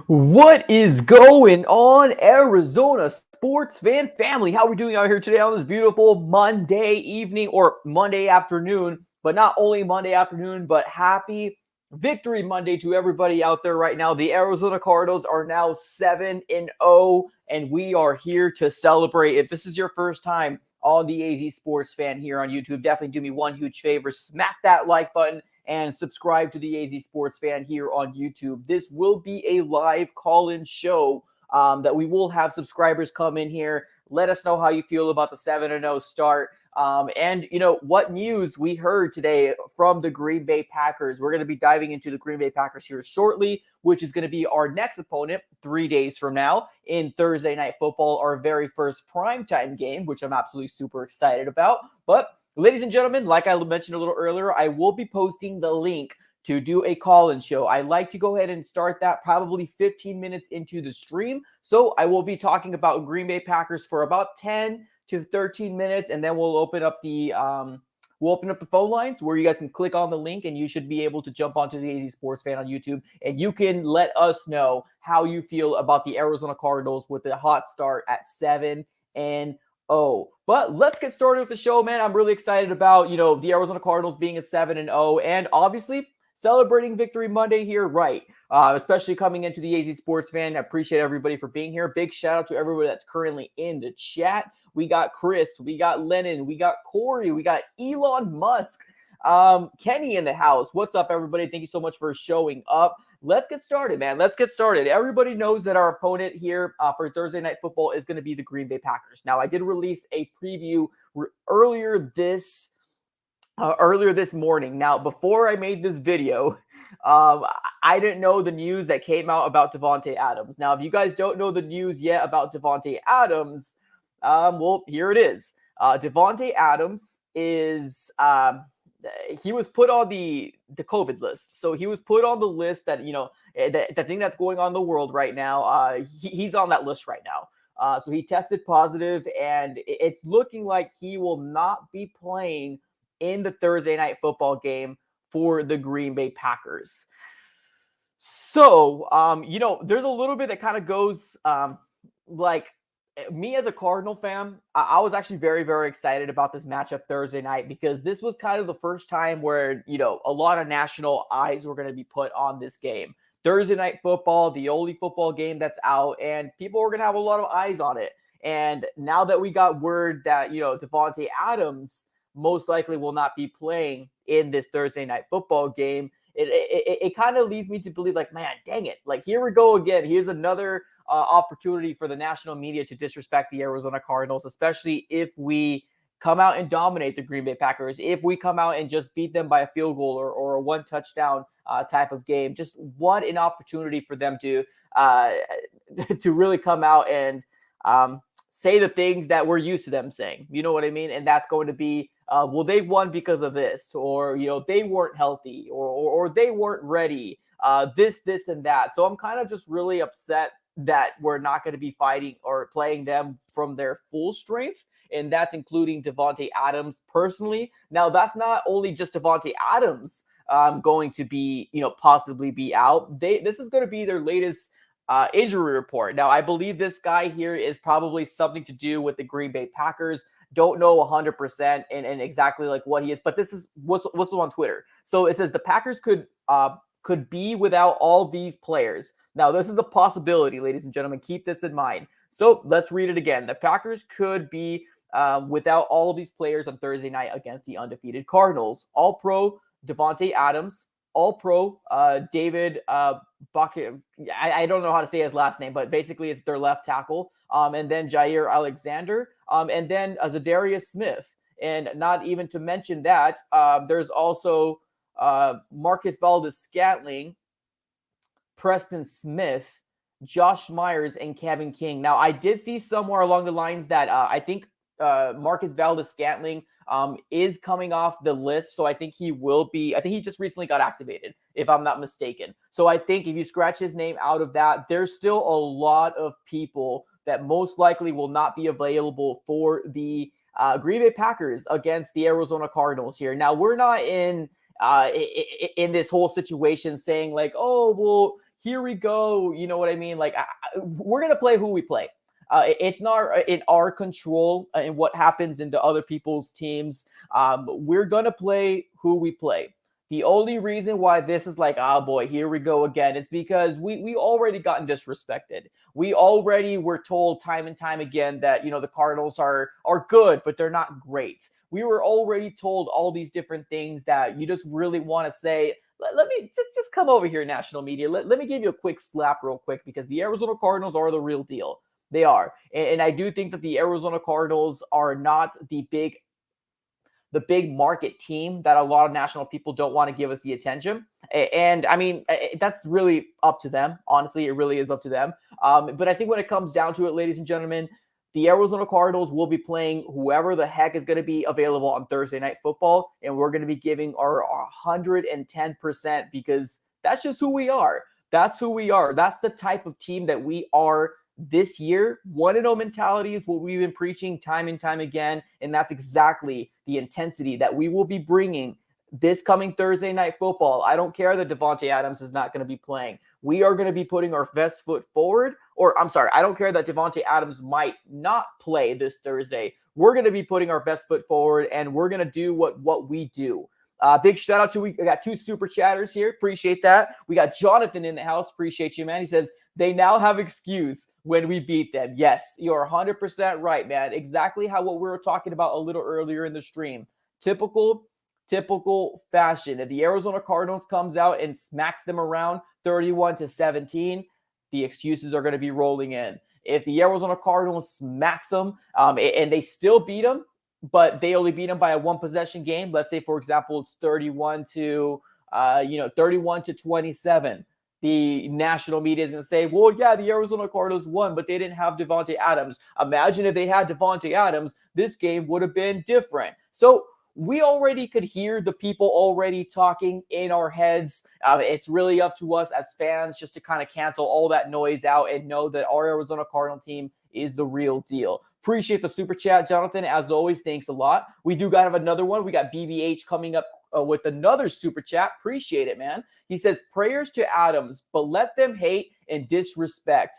What is going on, Arizona sports fan family? How are we doing out here today on this beautiful Monday evening or Monday afternoon? But not only Monday afternoon, but happy Victory Monday to everybody out there right now. The Arizona Cardinals are now 7-0, and we are here to celebrate. If this is your first time on the AZ Sports Fan here on YouTube, definitely do me one huge favor: smack that like button and subscribe to the AZ Sports Fan here on YouTube. This will be a live call-in show that we will have subscribers come in here. Let us know how you feel about the 7-0 start. And, what news we heard today from the Green Bay Packers. We're going to be diving into the Green Bay Packers here shortly, which is going to be our next opponent 3 days from now in Thursday Night Football, our very first primetime game, which I'm absolutely super excited about. But ladies and gentlemen, like I mentioned a little earlier, I will be posting the link to do a call-in show. I like to go ahead and start that probably 15 minutes into the stream. So I will be talking about Green Bay Packers for about 10 to 13 minutes, and then we'll open up the phone lines where you guys can click on the link, and you should be able to jump onto the AZ Sports Fan on YouTube, and you can let us know how you feel about the Arizona Cardinals with a hot start at 7-0. But let's get started with the show, man. I'm really excited about, the Arizona Cardinals being at 7-0 and obviously celebrating Victory Monday here, right? Especially coming into the AZ Sports Fan. I appreciate everybody for being here. Big shout out to everybody that's currently in the chat. We got Chris, we got Lennon, we got Corey, we got Elon Musk, Kenny in the house. What's up, everybody? Thank you so much for showing up. Let's get started, man. Let's get started. Everybody knows that our opponent here for Thursday Night Football is going to be the Green Bay Packers. Now, I did release a preview earlier this morning. Now, before I made this video, I didn't know the news that came out about Davonte Adams. Now, if you guys don't know the news yet about Davonte Adams, well, here it is. Davonte Adams is he was put on the COVID list. So he was put on the list that, the thing that's going on in the world right now. He's on that list right now. So he tested positive, and it's looking like he will not be playing in the Thursday Night Football game for the Green Bay Packers. So, there's a little bit that kind of goes like me as a Cardinal fan. I was actually very, very excited about this matchup Thursday night because this was kind of the first time where, a lot of national eyes were going to be put on this game. Thursday Night Football, the only football game that's out, and people were going to have a lot of eyes on it. And now that we got word that, Davonte Adams most likely will not be playing in this Thursday Night Football game, it kind of leads me to believe, like, man, dang it. Like, here we go again. Here's another opportunity for the national media to disrespect the Arizona Cardinals, especially if we come out and dominate the Green Bay Packers, if we come out and just beat them by a field goal or a one touchdown type of game. Just what an opportunity for them to really come out and say the things that we're used to them saying. You know what I mean? And that's going to be, well, they won because of this, or, they weren't healthy, or they weren't ready, this, and that. So I'm kind of just really upset that we're not going to be fighting or playing them from their full strength. And that's including Davonte Adams personally. Now, that's not only just Davonte Adams going to be, possibly be out. This is going to be their latest injury report. Now, I believe this guy here is probably something to do with the Green Bay Packers. Don't know 100% and exactly like what he is, but this is what's on Twitter. So it says the Packers could be without all these players. Now, this is a possibility, ladies and gentlemen. Keep this in mind. So let's read it again. The Packers could be without all of these players on Thursday night against the undefeated Cardinals. All-Pro Davonte Adams, All-Pro David Bucket. I don't know how to say his last name, but basically it's their left tackle. And then Jair Alexander, and then Zadarius Smith. And not even to mention that, there's also Marcus Valdes-Scantling, Preston Smith, Josh Myers, and Kevin King. Now, I did see somewhere along the lines that I think Marcus Valdes-Scantling is coming off the list. So I think he will be, I think he just recently got activated, if I'm not mistaken. So I think if you scratch his name out of that, there's still a lot of people that most likely will not be available for the Green Bay Packers against the Arizona Cardinals here. Now, we're not in this whole situation saying like, oh, well, here we go. You know what I mean? Like, we're going to play who we play. It's not in our control in what happens into other people's teams. We're going to play who we play. The only reason why this is like, oh boy, here we go again, is because we already gotten disrespected. We already were told time and time again that, the Cardinals are good, but they're not great. We were already told all these different things that you just really want to say, let me just come over here, national media. Let me give you a quick slap real quick, because the Arizona Cardinals are the real deal. They are. And I do think that the Arizona Cardinals are not the big market team that a lot of national people don't want to give us the attention. And I mean, that's really up to them. Honestly, it really is up to them. But I think when it comes down to it, ladies and gentlemen, the Arizona Cardinals will be playing whoever the heck is going to be available on Thursday Night Football. And we're going to be giving our 110%, because that's just who we are. That's who we are. That's the type of team that we are this year. 1-0 mentality is what we've been preaching time and time again. And that's exactly the intensity that we will be bringing this coming Thursday Night Football. I don't care that Davonte Adams is not going to be playing. We are going to be putting our best foot forward. Or I'm sorry, I don't care that Davonte Adams might not play this Thursday. We're going to be putting our best foot forward, and we're going to do what we do. Big shout out to, we got 2 super chatters here. Appreciate that. We got Jonathan in the house. Appreciate you, man. He says, they now have excuse when we beat them. Yes, you're 100% right, man. Exactly what we were talking about a little earlier in the stream. Typical fashion. If the Arizona Cardinals comes out and smacks them around 31-17, the excuses are going to be rolling in. If the Arizona Cardinals smacks them and they still beat them, but they only beat them by a 1-possession game, let's say, for example, it's 31-27. The national media is going to say, well, yeah, the Arizona Cardinals won, but they didn't have Davonte Adams. Imagine if they had Davonte Adams, this game would have been different. So we already could hear the people already talking in our heads. It's really up to us as fans just to kind of cancel all that noise out and know that our Arizona Cardinal team is the real deal. Appreciate the super chat, Jonathan. As always, thanks a lot. We do have another one. We got BBH coming up with another super chat. Appreciate it, man. He says, prayers to Adams, but let them hate and disrespect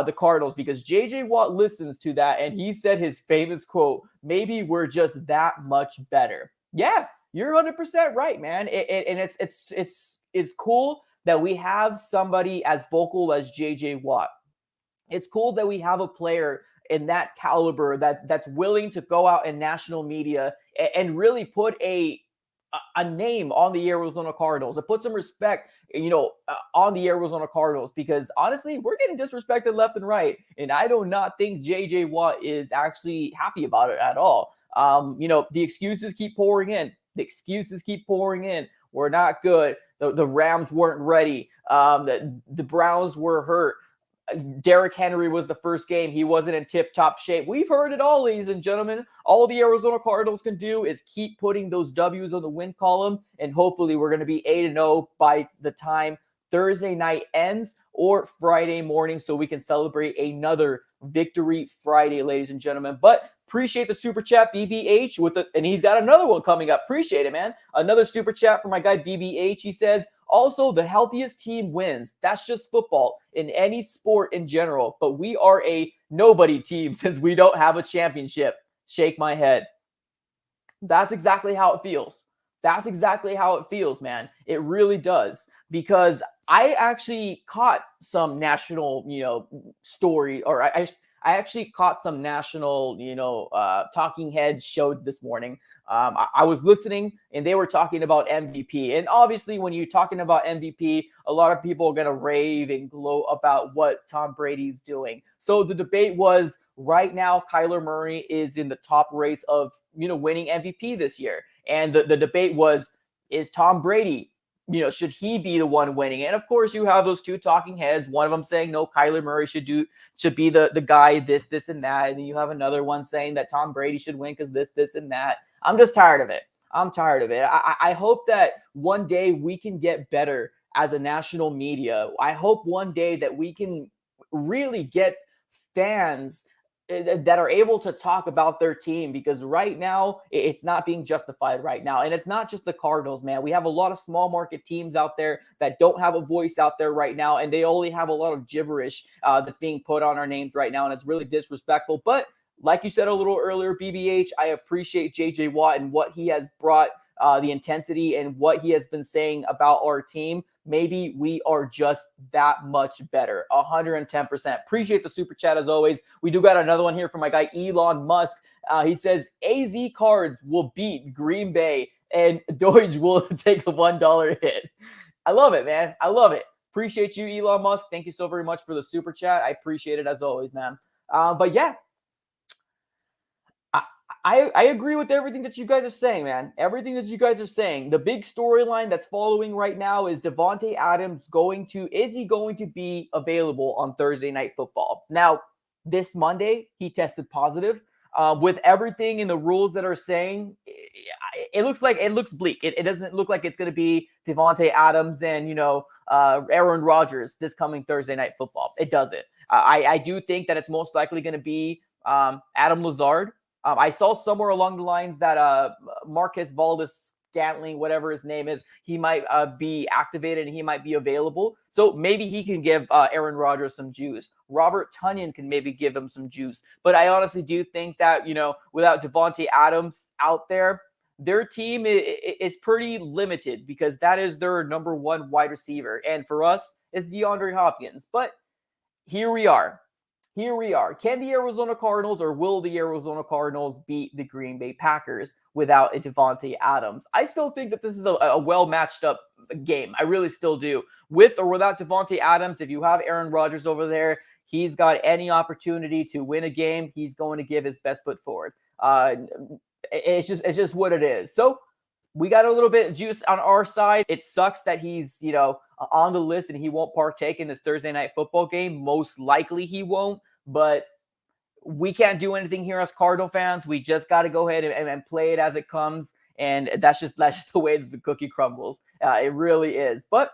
the Cardinals, because JJ Watt listens to that, and he said his famous quote, maybe we're just that much better. Yeah, you're 100% right, man. And it's cool that we have somebody as vocal as JJ Watt. It's cool that we have a player in that caliber that's willing to go out in national media and really put a name on the Arizona Cardinals, and put some respect, on the Arizona Cardinals, because honestly, we're getting disrespected left and right. And I do not think JJ Watt is actually happy about it at all. The excuses keep pouring in. We're not good. The Rams weren't ready. The Browns were hurt. Derrick Henry was the first game. He wasn't in tip-top shape. We've heard it all, ladies and gentlemen. All the Arizona Cardinals can do is keep putting those W's on the win column, and hopefully we're going to be 8-0 by the time Thursday night ends or Friday morning, so we can celebrate another Victory Friday, ladies and gentlemen. But appreciate the super chat, BBH, and he's got another one coming up. Appreciate it, man. Another super chat from my guy, BBH. He says, also, the healthiest team wins. That's just football in any sport in general. But we are a nobody team since we don't have a championship. Shake my head. That's exactly how it feels. Man. It really does. Because I actually caught some national, story, or I actually caught some national, talking heads showed this morning. I was listening, and they were talking about MVP. And obviously, when you're talking about MVP, a lot of people are going to rave and gloat about what Tom Brady's doing. So the debate was, right now, Kyler Murray is in the top race of, winning MVP this year. And the debate was, is Tom Brady, should he be the one winning? And of course, you have those 2 talking heads. One of them saying, no, Kyler Murray should be the guy, this, and that. And then you have another one saying that Tom Brady should win because this, and that. I'm just tired of it. I hope that one day we can get better as a national media. I hope one day that we can really get fans that are able to talk about their team, because right now it's not being justified right now. And it's not just the Cardinals, man. We have a lot of small market teams out there that don't have a voice out there right now, and they only have a lot of gibberish that's being put on our names right now, and it's really disrespectful. But like you said a little earlier, BBH, I appreciate JJ Watt and what he has brought, the intensity and what he has been saying about our team. Maybe we are just that much better. 110%. Appreciate the super chat as always. We do got another one here from my guy Elon Musk. He says AZ Cards will beat Green Bay and Doge will take a $1 hit. I love it, man. I love it. Appreciate you, Elon Musk. Thank you so very much for the super chat. I appreciate it as always, man. But yeah, I agree with everything that you guys are saying, man. Everything that you guys are saying. The big storyline that's following right now is Davonte Adams is he going to be available on Thursday Night Football? Now, this Monday, he tested positive. With everything in the rules that are saying, it looks bleak. It doesn't look like it's going to be Davonte Adams and, Aaron Rodgers this coming Thursday Night Football. It doesn't. I do think that it's most likely going to be Adam Lazard. I saw somewhere along the lines that Marcus Valdes-Scantling, whatever his name is, he might be activated and he might be available. So maybe he can give Aaron Rodgers some juice. Robert Tonyan can maybe give him some juice. But I honestly do think that, without Davonte Adams out there, their team is pretty limited because that is their number one wide receiver. And for us, it's DeAndre Hopkins. But here we are. Can the Arizona Cardinals, or will the Arizona Cardinals beat the Green Bay Packers without a Davonte Adams? I still think that this is a well-matched up game. I really still do. With or without Davonte Adams, if you have Aaron Rodgers over there, he's got any opportunity to win a game, he's going to give his best foot forward. It's just what it is. So we got a little bit of juice on our side. It sucks that he's, on the list and he won't partake in this Thursday Night Football game. Most likely he won't, but we can't do anything here as Cardinal fans. We just got to go ahead and play it as it comes. And that's just the way that the cookie crumbles. It really is. But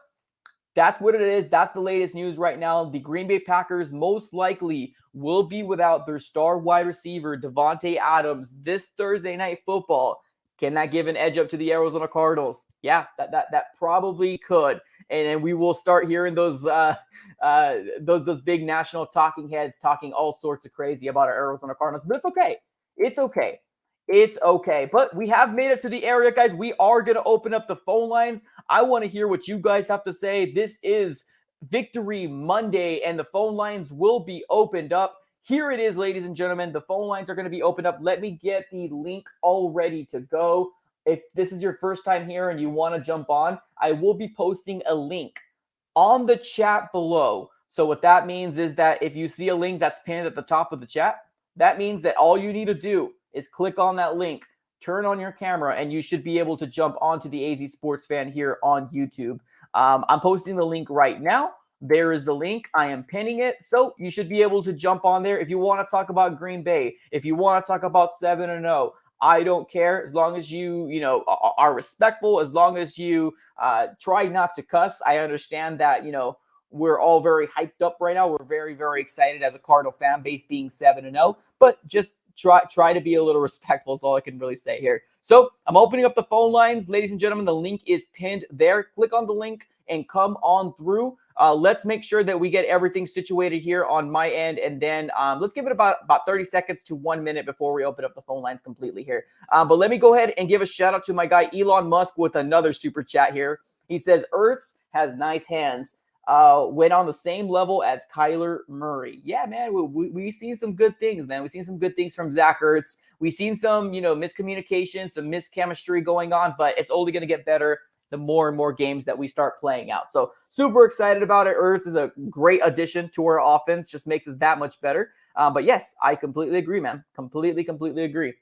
that's what it is. That's the latest news right now. The Green Bay Packers most likely will be without their star wide receiver, Davonte Adams, this Thursday Night Football. Can that give an edge up to the Arizona Cardinals? Yeah, that probably could. And then we will start hearing those big national talking heads talking all sorts of crazy about our Arizona Cardinals. But it's okay. It's okay. But we have made it to the area, guys. We are going to open up the phone lines. I want to hear what you guys have to say. This is Victory Monday, and the phone lines will be opened up. Here it is, ladies and gentlemen. The phone lines are going to be opened up. Let me get the link all ready to go. If this is your first time here and you want to jump on, I will be posting a link on the chat below. So what that means is that if you see a link that's pinned at the top of the chat, that means that all you need to do is click on that link, turn on your camera, and you should be able to jump onto the AZ Sports Fan here on YouTube. I'm posting the link right now. There is the link. I am pinning it. So you should be able to jump on there. If you want to talk about Green Bay, if you want to talk about 7-0, I don't care. As long as you, are respectful, as long as you try not to cuss. I understand that, we're all very hyped up right now. We're very, very excited as a Cardinal fan base being 7-0, but just try to be a little respectful is all I can really say here. So I'm opening up the phone lines. Ladies and gentlemen, the link is pinned there. Click on the link and come on through. Let's make sure that we get everything situated here on my end. And then let's give it about 30 seconds to 1 minute before we open up the phone lines completely here. But let me go ahead and give a shout out to my guy, Elon Musk, with another super chat here. He says, Ertz has nice hands. Went on the same level as Kyler Murray. Yeah, man, we've seen some good things, man. We've seen some good things from Zach Ertz. We've seen some, miscommunication, some mischemistry going on, but it's only going to get better the more and more games that we start playing out. So super excited about it. Ertz is a great addition to our offense, just makes us that much better. But yes, I completely agree, man. Completely agree.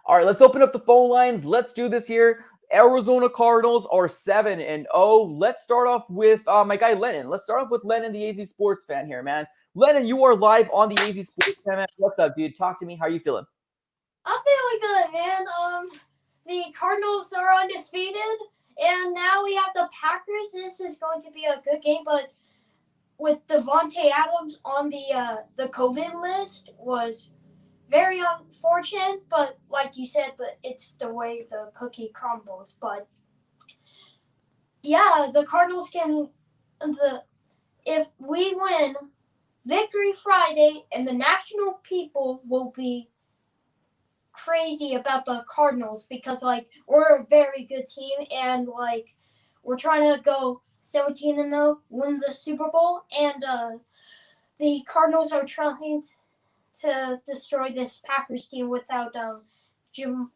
All right, let's open up the phone lines. Let's do this here. Arizona Cardinals are 7-0. Let's start off with my guy Lennon. Let's start off with Lennon, the AZ Sports Fan here, man. Lennon, you are live on the AZ Sports Fan, man. What's up, dude? Talk to me. How are you feeling? I'm feeling good, man. The Cardinals are undefeated, and now we have the Packers. This is going to be a good game, but with Davonte Adams on the COVID list was very unfortunate, but like you said, it's the way the cookie crumbles. But yeah, the Cardinals if we win Victory Friday, and the national people will be crazy about the Cardinals because we're a very good team, and we're trying to go 17-0, win the Super Bowl, and the Cardinals are trying to destroy this Packers team without Davonte.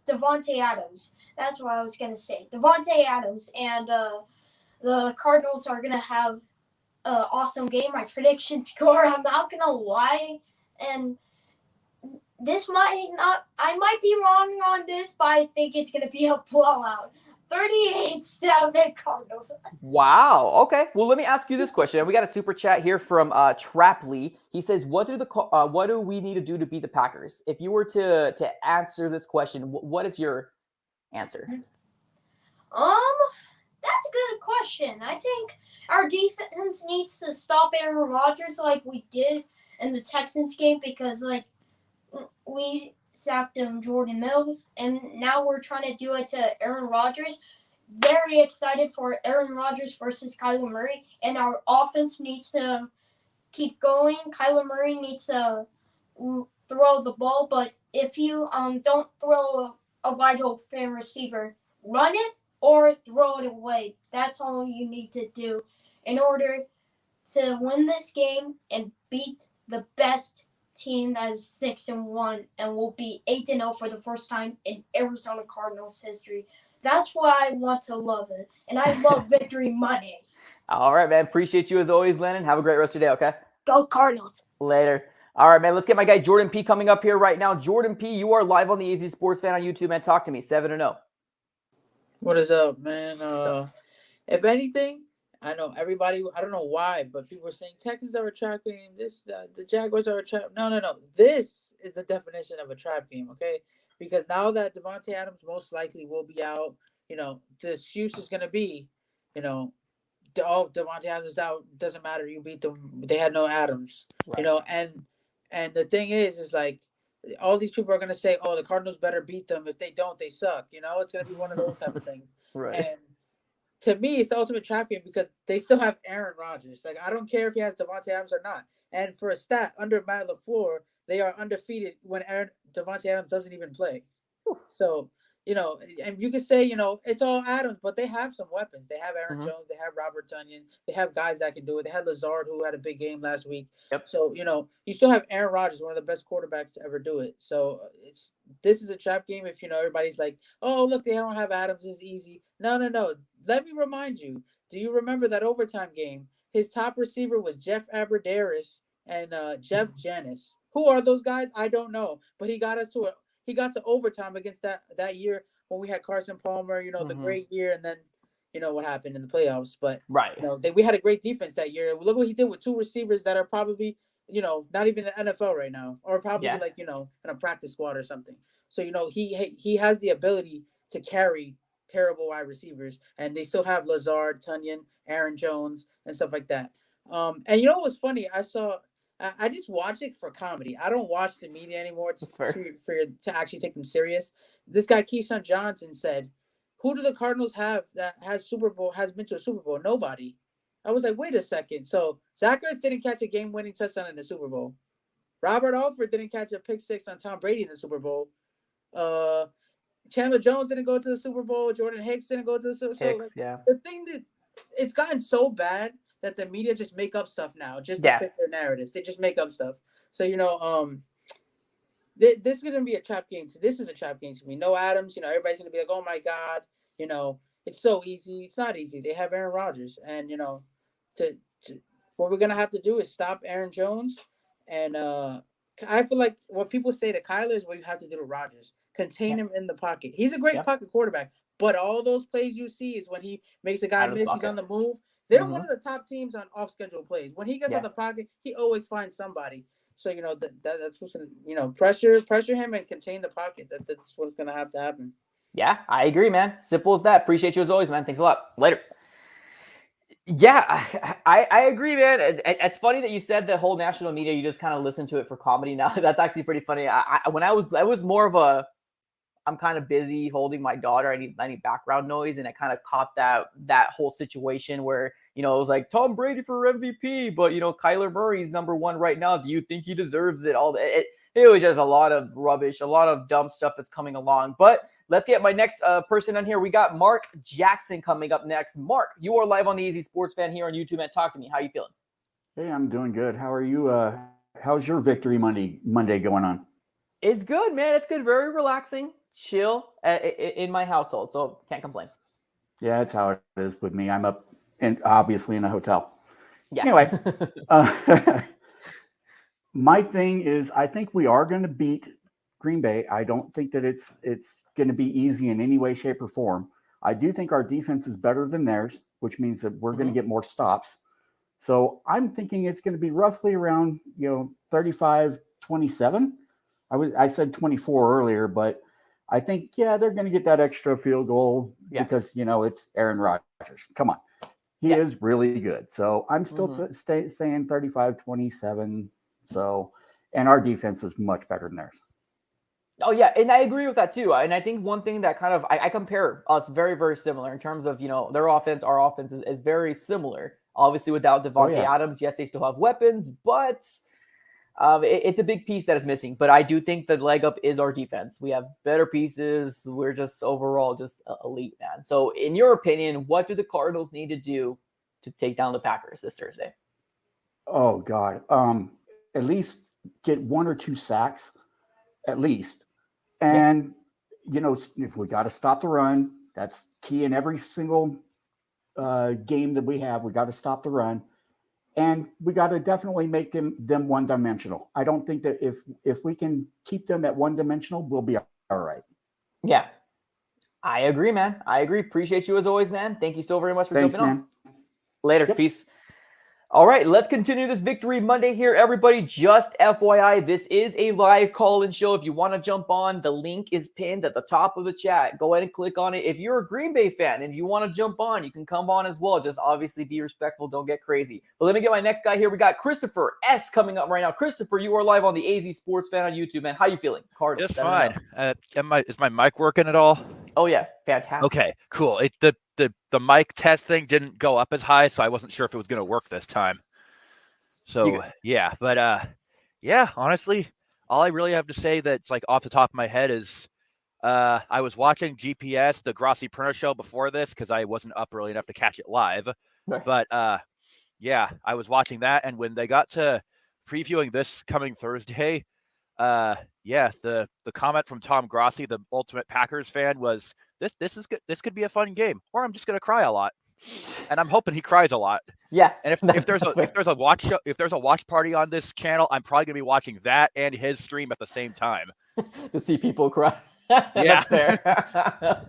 Davonte Adams. That's what I was gonna say. Davonte Adams, and the Cardinals are gonna have an awesome game. My prediction score, I'm not gonna lie, and I might be wrong on this, but I think it's gonna be a blowout. 38-7 Cardinals. Wow. Okay. Well, let me ask you this question. We got a super chat here from Trapley. He says, "What do we need to do to beat the Packers?" If you were to answer this question, what is your answer? That's a good question. I think our defense needs to stop Aaron Rodgers like we did in the Texans game, because we sacked Jordan Mills, and now we're trying to do it to Aaron Rodgers. Very excited for Aaron Rodgers versus Kyler Murray, and our offense needs to keep going. Kyler Murray needs to throw the ball, but if you don't throw a wide open receiver, run it or throw it away. That's all you need to do in order to win this game and beat the best team that is 6-1 and will be 8-0 for the first time in Arizona Cardinals history. That's why I want to love it, and I love victory money. All right, man. Appreciate you as always, Lennon. Have a great rest of your day. Okay. Go Cardinals. Later. All right, man. Let's get my guy Jordan P coming up here right now. Jordan P, you are live on the Easy Sports Fan on YouTube, man. Talk to me. 7-0. What is up, man? If anything, I know everybody, I don't know why, but people are saying Texans are a trap game. The Jaguars are a trap. No. This is the definition of a trap game, okay? Because now that Davonte Adams most likely will be out, the excuse is going to be, Davonte Adams is out. Doesn't matter. You beat them. They had no Adams, right. And the thing is like, all these people are going to say, oh, the Cardinals better beat them. If they don't, they suck. It's going to be one of those type of things. Right. And to me, it's the ultimate trap game because they still have Aaron Rodgers. Like, I don't care if he has Davonte Adams or not. And for a stat, under Matt LaFleur, they are undefeated when Davonte Adams doesn't even play. Whew. So, and you can say, it's all Adams, but they have some weapons. They have Aaron Jones. They have Robert Tonyan. They have guys that can do it. They had Lazard, who had a big game last week. Yep. So, you still have Aaron Rodgers, one of the best quarterbacks to ever do it. So this is a trap game. If, everybody's like, oh, look, they don't have Adams. This is easy. No. Let me remind you. Do you remember that overtime game? His top receiver was Jeff Aberdaris and Jeff Janis. Who are those guys? I don't know. But he got to overtime against that year when we had Carson Palmer, the great year, and then what happened in the playoffs. But right, we had a great defense that year. Look what he did with two receivers that are probably not even in the NFL right now, or probably in a practice squad or something. So he has the ability to carry terrible wide receivers, and they still have Lazard, Tonyan, Aaron Jones, and stuff like that. And what was funny? I just watch it for comedy. I don't watch the media anymore to actually take them serious. This guy, Keyshawn Johnson, said, who do the Cardinals have that has been to a Super Bowl? Nobody. I was like, wait a second. So Zach Ertz didn't catch a game-winning touchdown in the Super Bowl. Robert Alford didn't catch a pick six on Tom Brady in the Super Bowl. Chandler Jones didn't go to the Super Bowl. Jordan Hicks didn't go to the Super Bowl. The thing that it's gotten so bad that the media just make up stuff now just to fit their narratives. They just make up stuff. So, this is going to be a trap game. This is a trap game to me. No Adams. Everybody's going to be like, oh, my God. It's so easy. It's not easy. They have Aaron Rodgers. And, what we're going to have to do is stop Aaron Jones. And I feel like what people say to Kyler is what you have to do to Rodgers. Contain him in the pocket. He's a great pocket quarterback. But all those plays you see is when he makes a guy miss, he's on the move. They're one of the top teams on off-schedule plays. When he gets out the pocket, he always finds somebody. So, that's what's pressure him and contain the pocket. That's what's going to have to happen. Yeah, I agree, man. Simple as that. Appreciate you as always, man. Thanks a lot. Later. Yeah, I agree, man. It's funny that you said the whole national media, you just kind of listen to it for comedy now. That's actually pretty funny. When I was more of a, I'm kind of busy holding my daughter. I need background noise, and I kind of caught that whole situation where it was like Tom Brady for MVP, but Kyler Murray's number one right now. Do you think he deserves it? It was just a lot of rubbish, a lot of dumb stuff that's coming along. But let's get my next person on here. We got Mark Jackson coming up next. Mark, you are live on the Easy Sports Fan here on YouTube, and talk to me. How you feeling? Hey, I'm doing good. How are you? How's your Victory Monday going on? It's good, man. It's good. Very relaxing, chill in my household, so can't complain. Yeah, that's how it is with me. I'm up and obviously in a hotel. Yeah. Anyway, my thing is, I think we are going to beat Green Bay. I don't think that it's going to be easy in any way, shape, or form. I do think our defense is better than theirs, which means that we're going to get more stops. So I'm thinking it's going to be roughly around 35-27. I said 24 earlier, but I think they're going to get that extra field goal because it's Aaron Rodgers. Come on, he is really good. So I'm still saying 35-27. So, and our defense is much better than theirs. Oh yeah, and I agree with that too. And I think one thing that kind of I compare us very, very similar in terms of their offense, our offense is very similar. Obviously, without Davonte Adams, yes, they still have weapons, but it's a big piece that is missing. But I do think the leg up is our defense. We have better pieces. We're just overall just elite, man. So, in your opinion, what do the Cardinals need to do to take down the Packers this Thursday? Oh God, at least get 1 or 2 sacks, at least. And if we got to stop the run, that's key in every single game that we have. We got to stop the run, and we got to definitely make them one-dimensional. I don't think that if we can keep them at one-dimensional, we'll be all right. Yeah, I agree, man. I agree. Appreciate you as always, man. Thank you so very much for jumping on. Later. Yep. Peace. All right, let's continue this Victory Monday here, everybody. Just FYI, this is a live call-in show. If you want to jump on, the link is pinned at the top of the chat. Go ahead and click on it. If you're a Green Bay fan and you want to jump on, you can come on as well. Just obviously be respectful. Don't get crazy. But let me get my next guy here. We got Christopher S. coming up right now. Christopher, you are live on the AZ Sports Fan on YouTube, man. How you feeling? Cardinals. Just fine. Is my mic working at all? Oh, yeah. Fantastic. Okay, cool. The mic test thing didn't go up as high, so I wasn't sure if it was going to work this time. So, honestly, all I really have to say that's like off the top of my head is I was watching GPS, the Grossi Perna show before this because I wasn't up early enough to catch it live. Right. But, I was watching that, and when they got to previewing this coming Thursday, the comment from Tom Grossi, the ultimate Packers fan, was this is good. This could be a fun game, or I'm just going to cry a lot. And I'm hoping he cries a lot. Yeah. And if there's a watch party on this channel, I'm probably gonna be watching that and his stream at the same time to see people cry. Yeah. That's fair.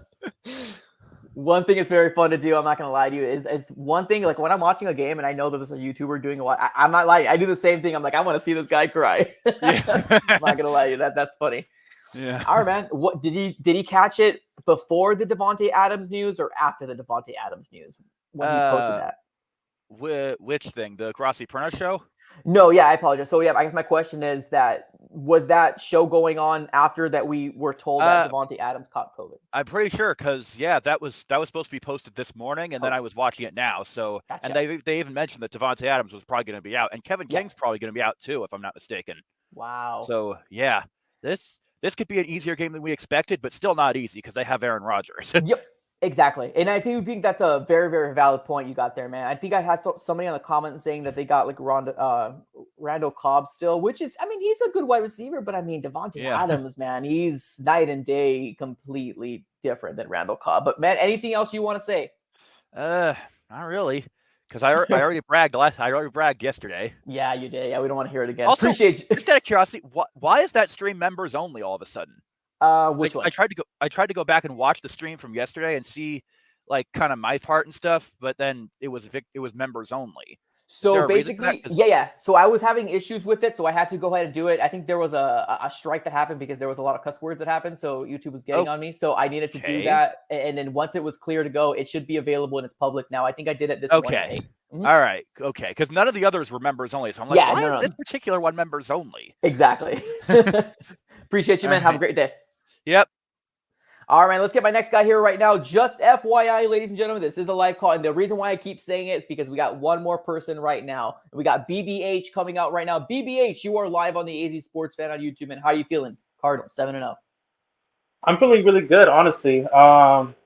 One thing is very fun to do. I'm not gonna lie to you. Is one thing like when I'm watching a game and I know that there's a YouTuber doing I'm not lying. I do the same thing. I'm like, I want to see this guy cry. Yeah. I'm not gonna lie to you. That's funny. Yeah. All right, man. What did he catch it before the Davonte Adams news or after the Davonte Adams news when he posted that? Which thing? The Grossi Perna show? No, yeah, I apologize. So I guess my question is was that show going on after that we were told that Davonte Adams caught COVID? I'm pretty sure because that was supposed to be posted this morning, and then I was watching it now. So gotcha. And they even mentioned that Davonte Adams was probably going to be out, and Kevin King's probably going to be out too, if I'm not mistaken. Wow. So this could be an easier game than we expected, but still not easy because they have Aaron Rodgers. Yep, exactly. And I do think that's a very, very valid point you got there, man. I think I had somebody on the comment saying that they got like Randall Cobb still, which is, he's a good wide receiver, but Davonte Adams, man, he's night and day completely different than Randall Cobb. But man, anything else you want to say? Not really. Because I already bragged yesterday. Yeah, you did. Yeah, we don't want to hear it again. Also, appreciate you. Just out of curiosity, why is that stream members only all of a sudden? Which one? I tried to go back and watch the stream from yesterday and see like kind of my part and stuff, but then it was members only. So basically, yeah. So I was having issues with it, so I had to go ahead and do it. I think there was a strike that happened because there was a lot of cuss words that happened, so YouTube was getting on me. So I needed to do that, and then once it was clear to go, it should be available and it's public now. I think I did it this morning. All right. Okay. Because none of the others were members only, so I'm like, why is this particular one members only? Exactly. Appreciate you, man. Have a great day. Yep. All right, let's get my next guy here right now. Just FYI, ladies and gentlemen, this is a live call. And the reason why I keep saying it is because we got one more person right now. We got BBH coming out right now. BBH, you are live on the AZ Sports Fan on YouTube. And how are you feeling? Cardinals, 7-0. I'm feeling really good, honestly. I'm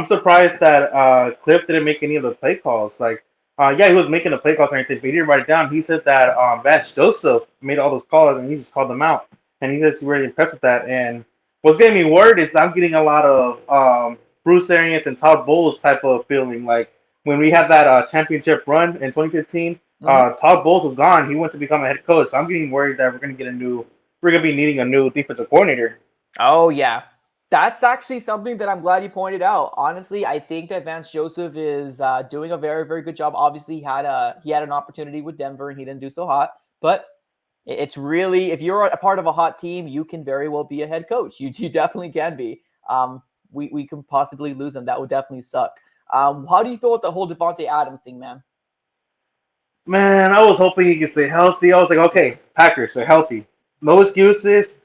surprised that Cliff didn't make any of the play calls. Like, yeah, he was making the play calls and everything, but he didn't write it down. He said that Vance Joseph made all those calls and he just called them out. And he was really impressed with that. And what's getting me worried is I'm getting a lot of Bruce Arians and Todd Bowles type of feeling. Like when we had that championship run in 2015, Todd Bowles was gone. He went to become a head coach. So I'm getting worried that we're going to be needing a new defensive coordinator. Oh, yeah. That's actually something that I'm glad you pointed out. Honestly, I think that Vance Joseph is doing a very, very good job. Obviously, he had an opportunity with Denver and he didn't do so hot. But it's really, if you're a part of a hot team, you can very well be a head coach. You definitely can be. We can possibly lose him. That would definitely suck. How do you feel with the whole Davonte Adams thing, man? Man, I was hoping he could stay healthy. I was like, okay, Packers, they're healthy. No excuses.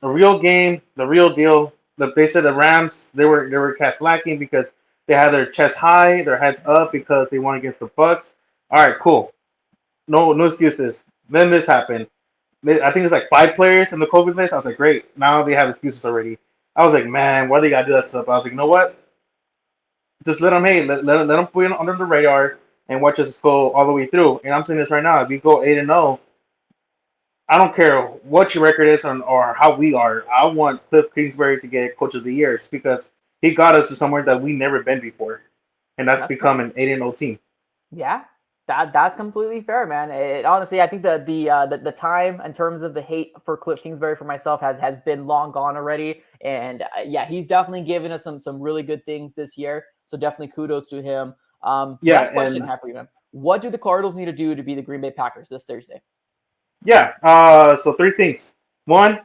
The real game, the real deal. They said the Rams, they were cast slacking because they had their chest high, their heads up because they won against the Bucks. All right, cool. No excuses. Then this happened. I think it's like 5 players in the COVID list. I was like, great. Now they have excuses already. I was like, man, why do they got to do that stuff? I was like, you know what? Just let them, let them put it under the radar and watch us go all the way through. And I'm saying this right now. If we go 8-0, I don't care what your record is or how we are. I want Cliff Kingsbury to get Coach of the Year because he got us to somewhere that we never been before. And that's become an 8-0 team. Yeah. That's completely fair, man. Honestly, I think the time in terms of the hate for Cliff Kingsbury for myself has been long gone already. And yeah, he's definitely given us some really good things this year. So definitely kudos to him. Last question I have for you, man. What do the Cardinals need to do to be the Green Bay Packers this Thursday? Yeah. So 3 things. 1,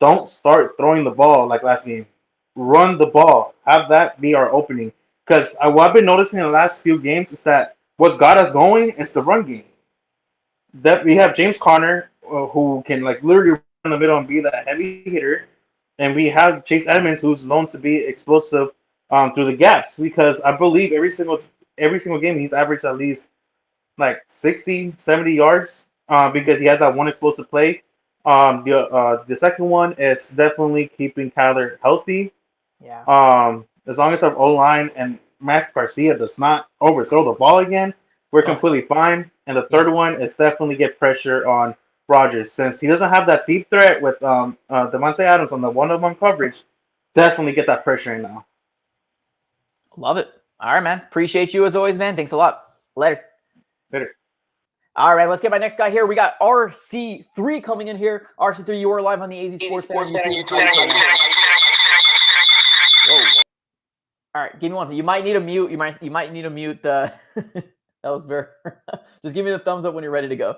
don't start throwing the ball like last game. Run the ball. Have that be our opening. Because what I've been noticing in the last few games is that what's got us going is the run game. That we have James Conner, who can like literally run in the middle and be that heavy hitter, and we have Chase Edmonds, who's known to be explosive through the gaps. Because I believe every single game he's averaged at least like 60, 70 yards because he has that one explosive play. The second one is definitely keeping Kyler healthy. Yeah. As long as our O-line and Max Garcia does not overthrow the ball again, we're completely fine. And the third one is definitely get pressure on Rodgers. Since he doesn't have that deep threat with Davonte Adams on the one-on-one coverage, definitely get that pressure in now. Love it. All right, man. Appreciate you as always, man. Thanks a lot. Later. Later. All right, let's get my next guy here. We got RC3 coming in here. RC3, you are live on the AZ Sports Fan YouTube. Whoa. All right, give me one second. You might need a mute. You might need to mute the. That was very. Just give me the thumbs up when you're ready to go.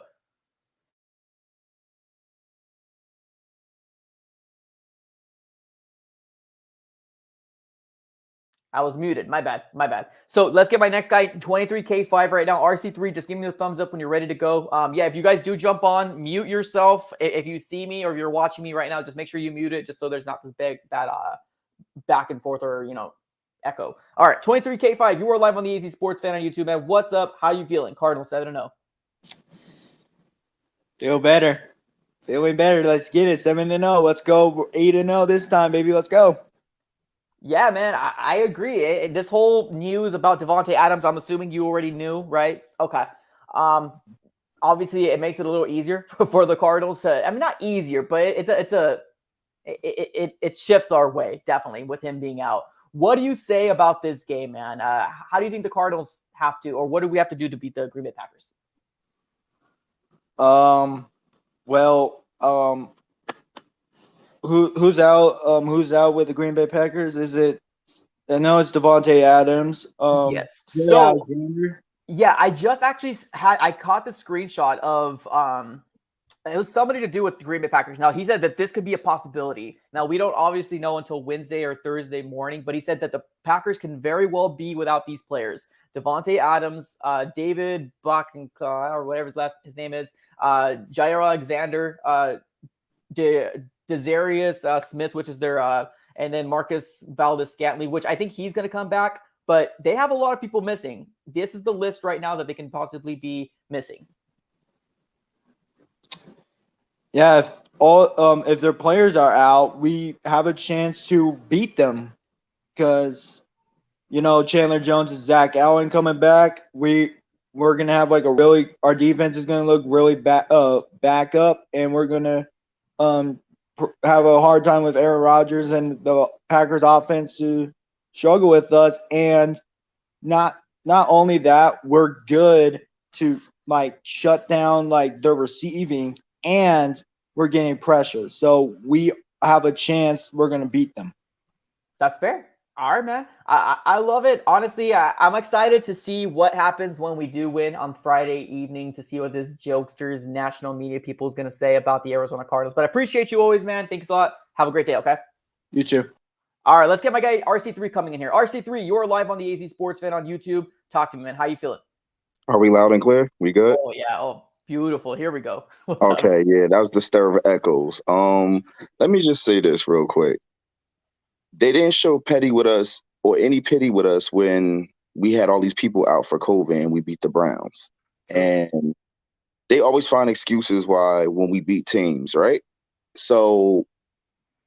I was muted. My bad. So let's get my next guy, 23K5 right now. RC3, just give me the thumbs up when you're ready to go. Yeah, if you guys do jump on, mute yourself. If you see me or if you're watching me right now, just make sure you mute it just so there's not this bad back and forth or, echo. All right, 23K5, you are live on the AZ Sports Fan on YouTube, man. What's up? How you feeling? Cardinals 7-0. Feel better. Feeling better. Let's get it. 7-0. Let's go. 8-0 this time, baby. Let's go. Yeah, man, I agree. This whole news about Davonte Adams, I'm assuming you already knew, right? Okay. Obviously, it makes it a little easier for the Cardinals to. I mean, not easier, but it shifts our way definitely with him being out. What do you say about this game, man? How do you think the Cardinals have to, or what do we have to do to beat the Green Bay Packers? Who's out? Who's out with the Green Bay Packers? Is it? I know it's Davonte Adams. Yes. So Alexander. Yeah, I just actually I caught the screenshot of it was somebody to do with the Green Bay Packers. Now, he said that this could be a possibility. Now, we don't obviously know until Wednesday or Thursday morning, but he said that the Packers can very well be without these players. Davonte Adams, David Buck, or whatever his name is, Jair Alexander, Desarius Smith, which is their, and then Marcus Valdez-Scantling, which I think he's going to come back. But they have a lot of people missing. This is the list right now that they can possibly be missing. Yeah, if their players are out, we have a chance to beat them because Chandler Jones and Zach Allen coming back. We're gonna have our defense is gonna look really back up, and we're gonna have a hard time with Aaron Rodgers and the Packers offense to struggle with us. And not only that, we're good to shut down their receiving, and we're getting pressure. So we have a chance. We're going to beat them. That's fair. All right, man. I love it. Honestly, I'm excited to see what happens when we do win on Friday evening, to see what this jokesters, national media people is going to say about the Arizona Cardinals. But I appreciate you always, man. Thanks a lot. Have a great day, okay? You too. All right, let's get my guy RC3 coming in here. RC3, you're live on the AZ Sports Fan on YouTube. Talk to me, man. How you feeling? Are we loud and clear? We good? Oh, yeah. Oh, beautiful. Here we go. Okay, yeah, that was the stir of echoes. Let me just say this real quick. They didn't show petty with us or any pity with us when we had all these people out for COVID and we beat the Browns. And they always find excuses why when we beat teams, right? So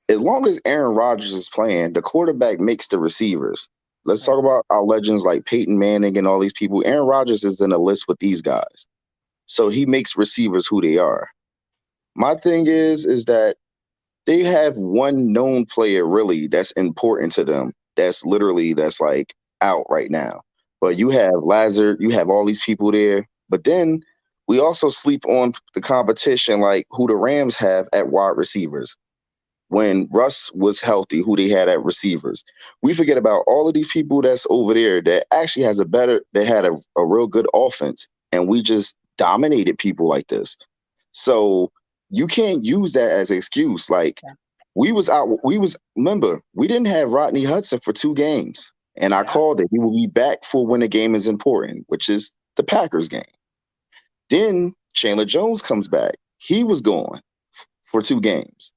as long as Aaron Rodgers is playing, the quarterback makes the receivers. Let's talk about our legends like Peyton Manning and all these people. Aaron Rodgers is in a list with these guys. So he makes receivers who they are. My thing is that they have one known player really that's important to them. That's out right now. But you have Lazard, you have all these people there. But then we also sleep on the competition, like who the Rams have at wide receivers. When Russ was healthy, who they had at receivers. We forget about all of these people that's over there that actually had a real good offense, and we just dominated people like this. So you can't use that as an excuse. Remember, we didn't have Rodney Hudson for 2 games, and I called it. He will be back for when the game is important, which is the Packers game. Then Chandler Jones comes back. He was gone for 2 games.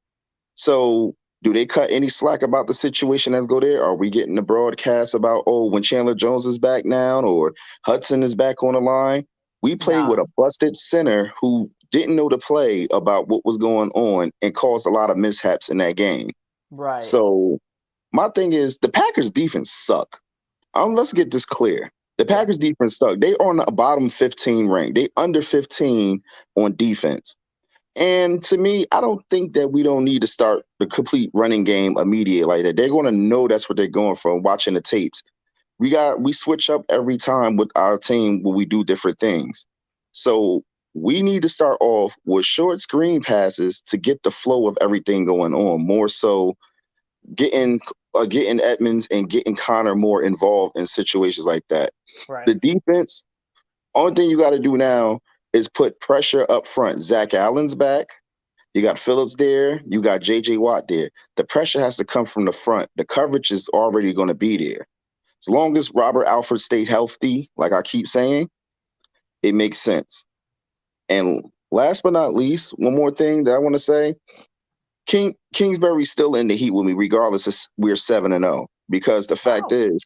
So do they cut any slack about the situation that's go there? Are we getting the broadcast about, when Chandler Jones is back now or Hudson is back on the line? We played with a busted center who didn't know to play about what was going on and caused a lot of mishaps in that game. Right. So my thing is the Packers defense suck. Let's get this clear. The Packers defense suck. They are on the bottom 15 rank. They under 15 on defense. And to me, I don't think that we don't need to start the complete running game immediately like that. They're going to know that's what they're going from watching the tapes. We switch up every time with our team when we do different things. So we need to start off with short screen passes to get the flow of everything going on. More so getting Edmonds and getting Connor more involved in situations like that. Right. The defense, only thing you got to do now is put pressure up front. Zach Allen's back. You got Phillips there. You got J.J. Watt there. The pressure has to come from the front. The coverage is already going to be there. As long as Robert Alford stayed healthy, like I keep saying, it makes sense. And last but not least, one more thing that I want to say, Kingsbury's still in the heat with me, regardless of we're 7-0, because the fact is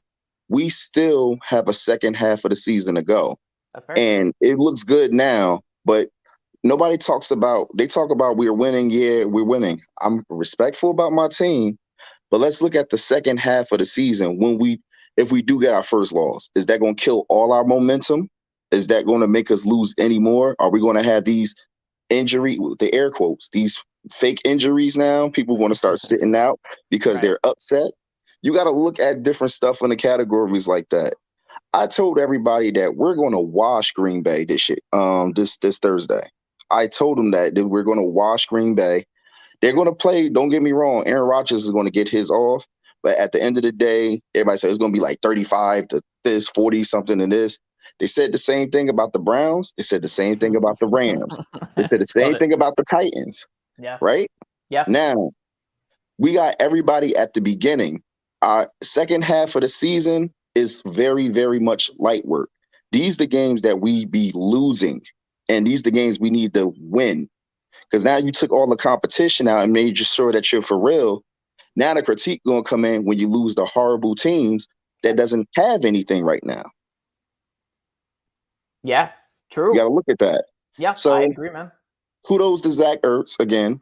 we still have a second half of the season to go. That's fair. And it looks good now, but nobody talks about, they talk about we're winning. Yeah, we're winning. I'm respectful about my team, but let's look at the second half of the season if we do get our first loss. Is that going to kill all our momentum? Is that going to make us lose any more? Are we going to have these the air quotes, these fake injuries now? People want to start sitting out because they're upset. You got to look at different stuff in the categories like that. I told everybody that we're going to wash Green Bay this Thursday. I told them that we're going to wash Green Bay. They're going to play. Don't get me wrong. Aaron Rodgers is going to get his off. But at the end of the day, everybody says it's going to be like 35 to this, 40 something to this. They said the same thing about the Browns. They said the same thing about the Rams. They said the Love same it. thing about the Titans. Yeah. Right? Yeah. Now, we got everybody at the beginning. Our second half of the season is very, very much light work. These the games that we be losing, and these the games we need to win. Because now you took all the competition out and made sure that you're for real. Now the critique gonna come in when you lose the horrible teams that doesn't have anything right now. Yeah. True. You got to look at that. Yeah, So I agree, man. kudos to Zach Ertz again.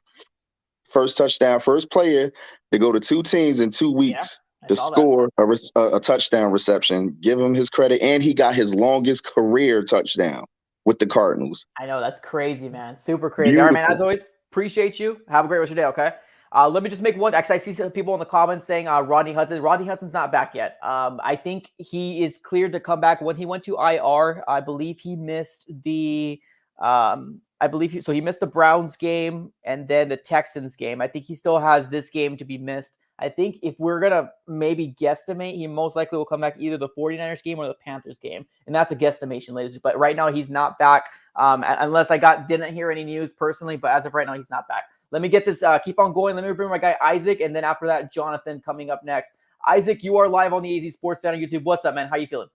First touchdown, first player to go to 2 teams in 2 weeks to score a touchdown reception. Give him his credit, and he got his longest career touchdown with the Cardinals. I know, that's crazy, man. Super crazy. All right, man. As always, appreciate you. Have a great rest of your day. Okay. Let me just make one. Actually, I see some people in the comments saying Rodney Hudson. Rodney Hudson's not back yet. I think he is cleared to come back. When he went to IR, I believe he missed the. He missed the Browns game and then the Texans game. I think he still has this game to be missed. I think if we're gonna maybe guesstimate, he most likely will come back either the 49ers game or the Panthers game, and that's a guesstimation, ladies. But right now he's not back, unless didn't hear any news personally. But as of right now, he's not back. Let me get this. Keep on going. Let me bring my guy Isaac, and then after that, Jonathan coming up next. Isaac, you are live on the AZ Sports Fan on YouTube. What's up, man? How you feeling?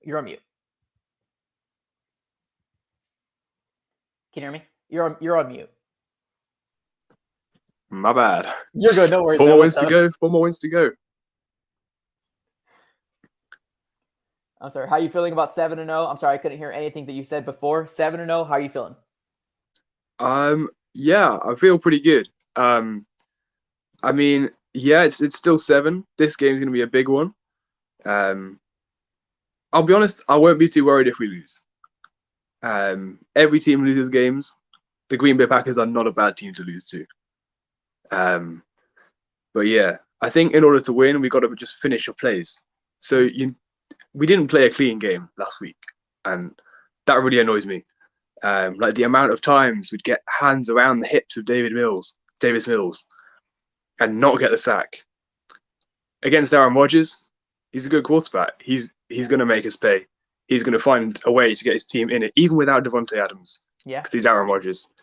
You're on mute. Can you hear me? You're on mute. My bad. You're good. No worries. 4 more wins to go. 4 more wins to go. I'm sorry. How are you feeling about 7-0? I'm sorry, I couldn't hear anything that you said before. 7-0. How are you feeling? Yeah, I feel pretty good. I mean, yeah, it's still 7. This game's gonna be a big one. I'll be honest, I won't be too worried if we lose. Every team loses games. The Green Bay Packers are not a bad team to lose to. But yeah, I think in order to win, we got to just finish your plays. So we didn't play a clean game last week, and that really annoys me. Like the amount of times we'd get hands around the hips of Davis Mills, and not get the sack. Against Aaron Rodgers, he's a good quarterback. He's going to make us pay. He's going to find a way to get his team in it, even without Davonte Adams. Yeah. Because he's Aaron Rodgers.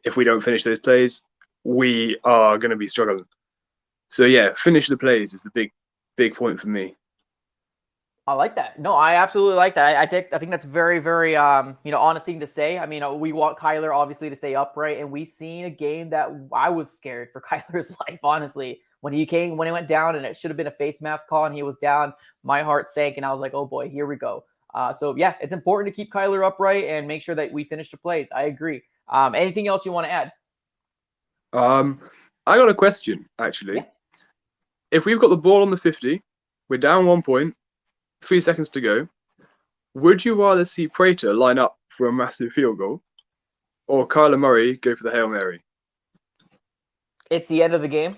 If we don't finish those plays, we are going to be struggling. So yeah, finish the plays is the big point for me. I like that. No, I absolutely like that. I think that's very, very honest thing to say. I mean, we want Kyler obviously to stay upright, and we seen a game that I was scared for Kyler's life, honestly. When he went down, and it should have been a face mask call, and he was down, my heart sank, and I was like, oh boy, here we go. So yeah, it's important to keep Kyler upright and make sure that we finish the plays. I agree. Anything else you want to add? I got a question, actually. Yeah. If we've got the ball on the 50, we're down 1 point, 3 seconds to go, would you rather see Prater line up for a massive field goal or Kyler Murray go for the Hail Mary? It's the end of the game?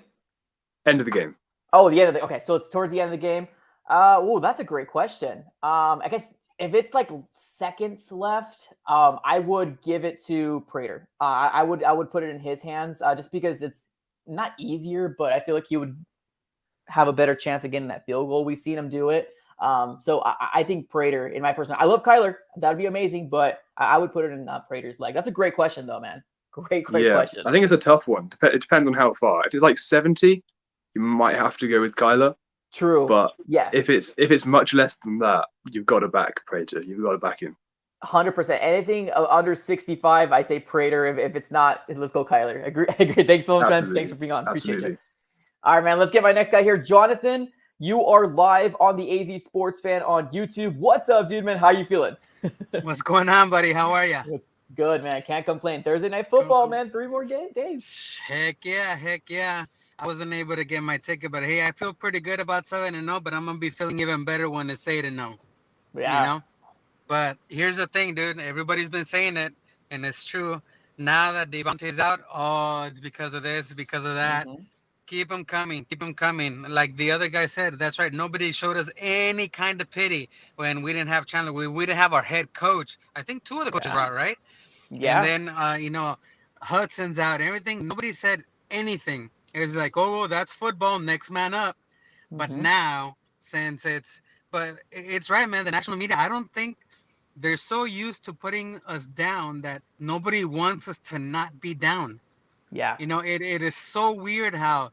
End of the game. Oh, the end of the okay, so it's towards the end of the game. That's a great question. I guess if it's like seconds left, I would give it to Prater. I would put it in his hands just because it's not easier, but I feel like he would have a better chance of getting that field goal. We've seen him do it. So I think Prater, in my personal, I love Kyler. That'd be amazing, but I would put it in Prater's leg. That's a great question, though, man. Great question. I think it's a tough one. It depends on how far. If it's like 70, you might have to go with Kyler. True. But yeah, if it's much less than that, you've got to back Prater. You've got to back him. 100%. Anything under 65, I say Prater. If it's not, let's go Kyler. Agree. Thanks so much, man. Thanks for being on. Appreciate you. All right, man. Let's get my next guy here, Jonathan. You are live on the AZ Sports Fan on YouTube. What's up, dude, man? How you feeling? What's going on, buddy? How are you? It's good, man. Can't complain. Thursday night football, man. 3 more days. Heck yeah. I wasn't able to get my ticket, but hey, I feel pretty good about 7-0, but I'm going to be feeling even better when it's 8-0. Yeah. You know? But here's the thing, dude. Everybody's been saying it, and it's true. Now that Davonte's out, it's because of this, because of that. Mm-hmm. Keep them coming. Like the other guy said, that's right. Nobody showed us any kind of pity when we didn't have Chandler. We didn't have our head coach. I think 2 of the coaches were out, right? Yeah. And then, Hudson's out. Everything. Nobody said anything. It was like, oh, that's football. Next man up. But now, since it's but it's right, man. The national media, I don't think they're so used to putting us down that nobody wants us to not be down. Yeah. You know, it is so weird how,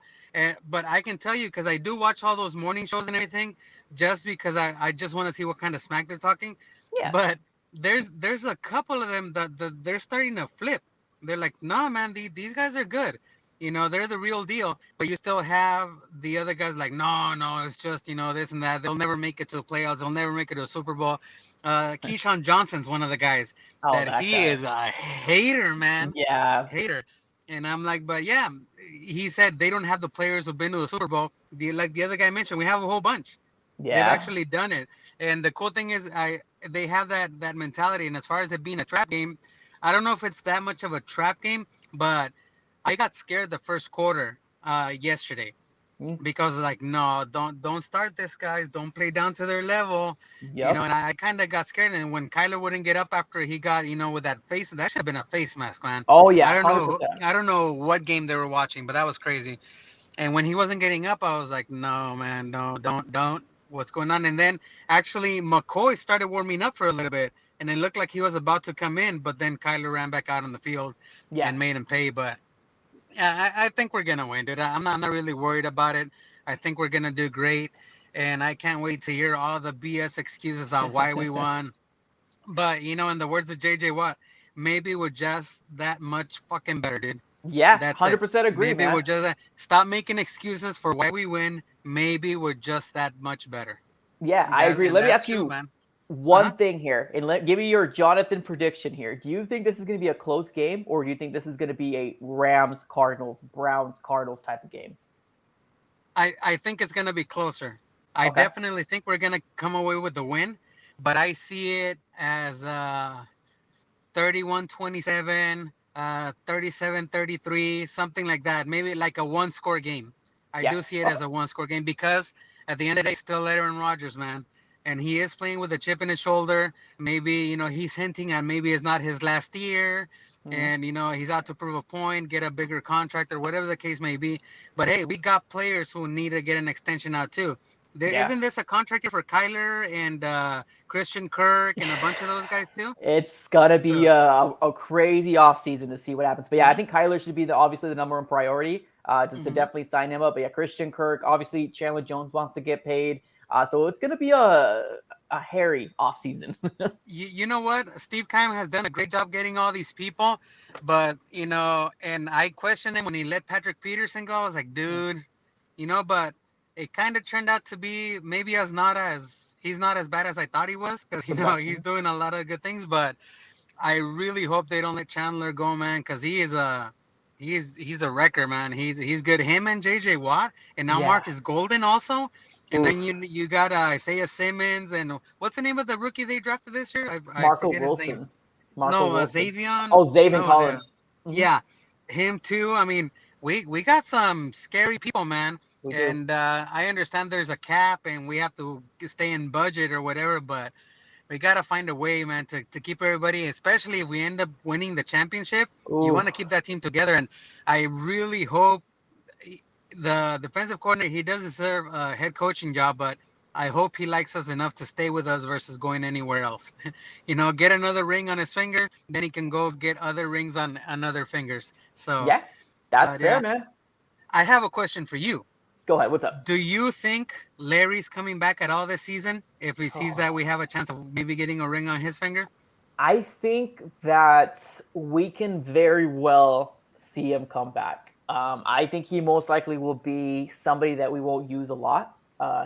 but I can tell you, because I do watch all those morning shows and everything, just because I just want to see what kind of smack they're talking. Yeah. But there's a couple of them that they're starting to flip. They're like, nah, man, these guys are good. You know, they're the real deal. But you still have the other guys like, no, it's just, you know, this and that. They'll never make it to the playoffs. They'll never make it to a Super Bowl. Keyshawn Johnson's one of the guys that that he guy. is a hater, man. Yeah. Hater. And I'm like, but yeah, he said they don't have the players who've been to the Super Bowl. Like the other guy mentioned, we have a whole bunch. Yeah. They've actually done it. And the cool thing is, they have that mentality. And as far as it being a trap game, I don't know if it's that much of a trap game, but I got scared the first quarter yesterday. Because like, no, don't start this, guys. Don't play down to their level. Yep. You know, and I kind of got scared. And when Kyler wouldn't get up after he got, you know, with that face, that should have been a face mask, man. Oh yeah, I don't 100%. know. I don't know what game they were watching, but that was crazy. And when he wasn't getting up, I was like, no, man, no, don't. What's going on? And then actually McCoy started warming up for a little bit, and it looked like he was about to come in, but then Kyler ran back out on the field and made him pay. But yeah, I think we're gonna win, dude. I'm not really worried about it. I think we're gonna do great, and I can't wait to hear all the BS excuses on why we won. But you know, in the words of JJ Watt, maybe we're just that much fucking better, dude. Yeah, That's 100% agree, Maybe man. we're just stop making excuses for why we win. Maybe we're just that much better. Yeah, I agree. Let me ask you man. one thing here, and give me your Jonathan prediction here. Do you think this is going to be a close game, or do you think this is going to be a Rams, Cardinals, Browns, Cardinals type of game? I think it's going to be closer. I definitely think we're going to come away with the win, but I see it as 31-27, 37-33, something like that. Maybe like a one-score game. I do see it as a one-score game because at the end of the day, still Aaron Rodgers, man. And he is playing with a chip in his shoulder. Maybe, you know, he's hinting at maybe it's not his last year. And, you know, he's out to prove a point, get a bigger contract or whatever the case may be. But, hey, we got players who need to get an extension out, too. Isn't this a contract for Kyler and Christian Kirk and a bunch of those guys, too? It's going to be a crazy offseason to see what happens. But, yeah, I think Kyler should be obviously the number one priority to definitely sign him up. But, yeah, Christian Kirk, obviously Chandler Jones wants to get paid. So it's going to be a hairy offseason. You know what? Steve Keim has done a great job getting all these people. But, you know, and I questioned him when he let Patrick Peterson go. I was like, dude, you know, but it kind of turned out to be maybe he's not as bad as I thought he was because, you know, he's doing a lot of good things. But I really hope they don't let Chandler go, man, because he's a wrecker, man. He's good. Him and JJ Watt and now Marcus Golden also. And then you got Isaiah Simmons and what's the name of the rookie they drafted this year? Marco Wilson. Xavion. Oh, Xavion Collins. Yeah, him too. I mean, we got some scary people, man. And I understand there's a cap and we have to stay in budget or whatever, but we got to find a way, man, to keep everybody, especially if we end up winning the championship. You want to keep that team together. And I really hope the defensive coordinator, he does deserve a head coaching job, but I hope he likes us enough to stay with us versus going anywhere else. You know, get another ring on his finger, then he can go get other rings on other fingers. So yeah, that's fair, man. I have a question for you. Go ahead. What's up? Do you think Larry's coming back at all this season if he sees that we have a chance of maybe getting a ring on his finger? I think that we can very well see him come back. I think he most likely will be somebody that we won't use a lot.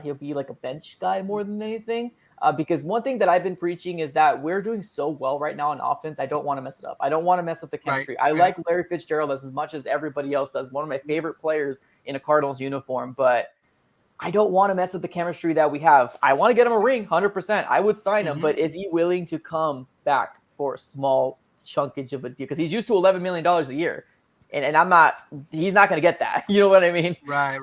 He'll be like a bench guy more than anything. Because one thing that I've been preaching is that we're doing so well right now on offense. I don't want to mess it up. I don't want to mess up the chemistry. I like Larry Fitzgerald as much as everybody else does. One of my favorite players in a Cardinals uniform, but I don't want to mess up the chemistry that we have. I want to get him a ring, 100%. I would sign him, but is he willing to come back for a small chunkage of a deal? Because he's used to $11 million a year. And he's not going to get that. You know what I mean? Right.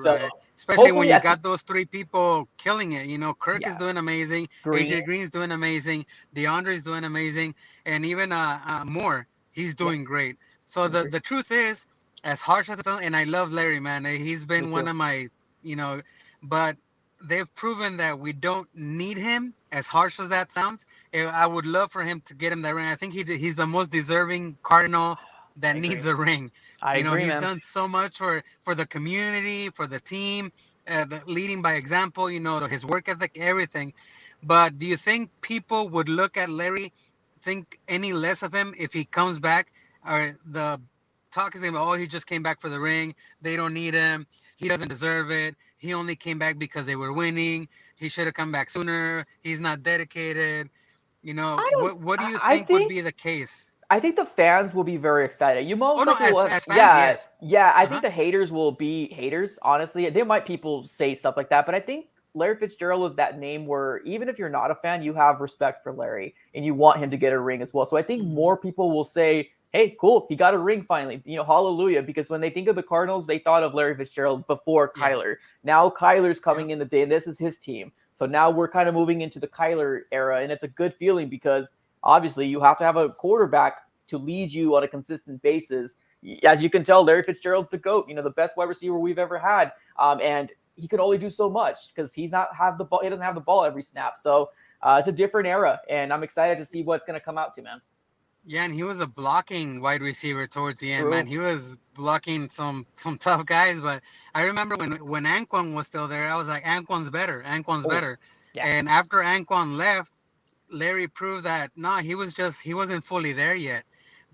Especially when you got those three people killing it. You know, Kirk is doing amazing. AJ Green's doing amazing. DeAndre's doing amazing. And even Moore, he's doing great. So the truth is, as harsh as it sounds, and I love Larry, man. He's been one of my, you know, but they've proven that we don't need him. As harsh as that sounds, I would love for him to get him that ring. I think he's the most deserving Cardinal that I agree. needs a ring. I You know, agree, he's man. done so much for the community, for the team, leading by example. You know, his work ethic, everything. But do you think people would look at Larry, think any less of him if he comes back? Or the talk is about, oh, he just came back for the ring. They don't need him. He doesn't deserve it. He only came back because they were winning. He should have come back sooner. He's not dedicated. You know, I don't. what do you I think would be think. the case? I think the fans will be very excited. You most Oh no, likely will. as fans, Yeah, yes. yeah. I Uh think huh. the haters will be haters. Honestly, there might people say stuff like that, but I think Larry Fitzgerald is that name where even if you're not a fan, you have respect for Larry and you want him to get a ring as well. So I think more people will say, "Hey, cool, he got a ring finally." You know, hallelujah. Because when they think of the Cardinals, they thought of Larry Fitzgerald before Yeah. Kyler. Now Kyler's coming in the day, and this is his team. So now we're kind of moving into the Kyler era, and it's a good feeling because obviously you have to have a quarterback to lead you on a consistent basis. As you can tell, Larry Fitzgerald's the GOAT, you know, the best wide receiver we've ever had. And he can only do so much because he doesn't have the ball every snap. So it's a different era, and I'm excited to see what's going to come out to, man. Yeah, and he was a blocking wide receiver towards the end, True. man. He was blocking some tough guys, but I remember when Anquan was still there, I was like, Anquan's better. Anquan's better. Yeah. And after Anquan left, Larry proved that he wasn't fully there yet.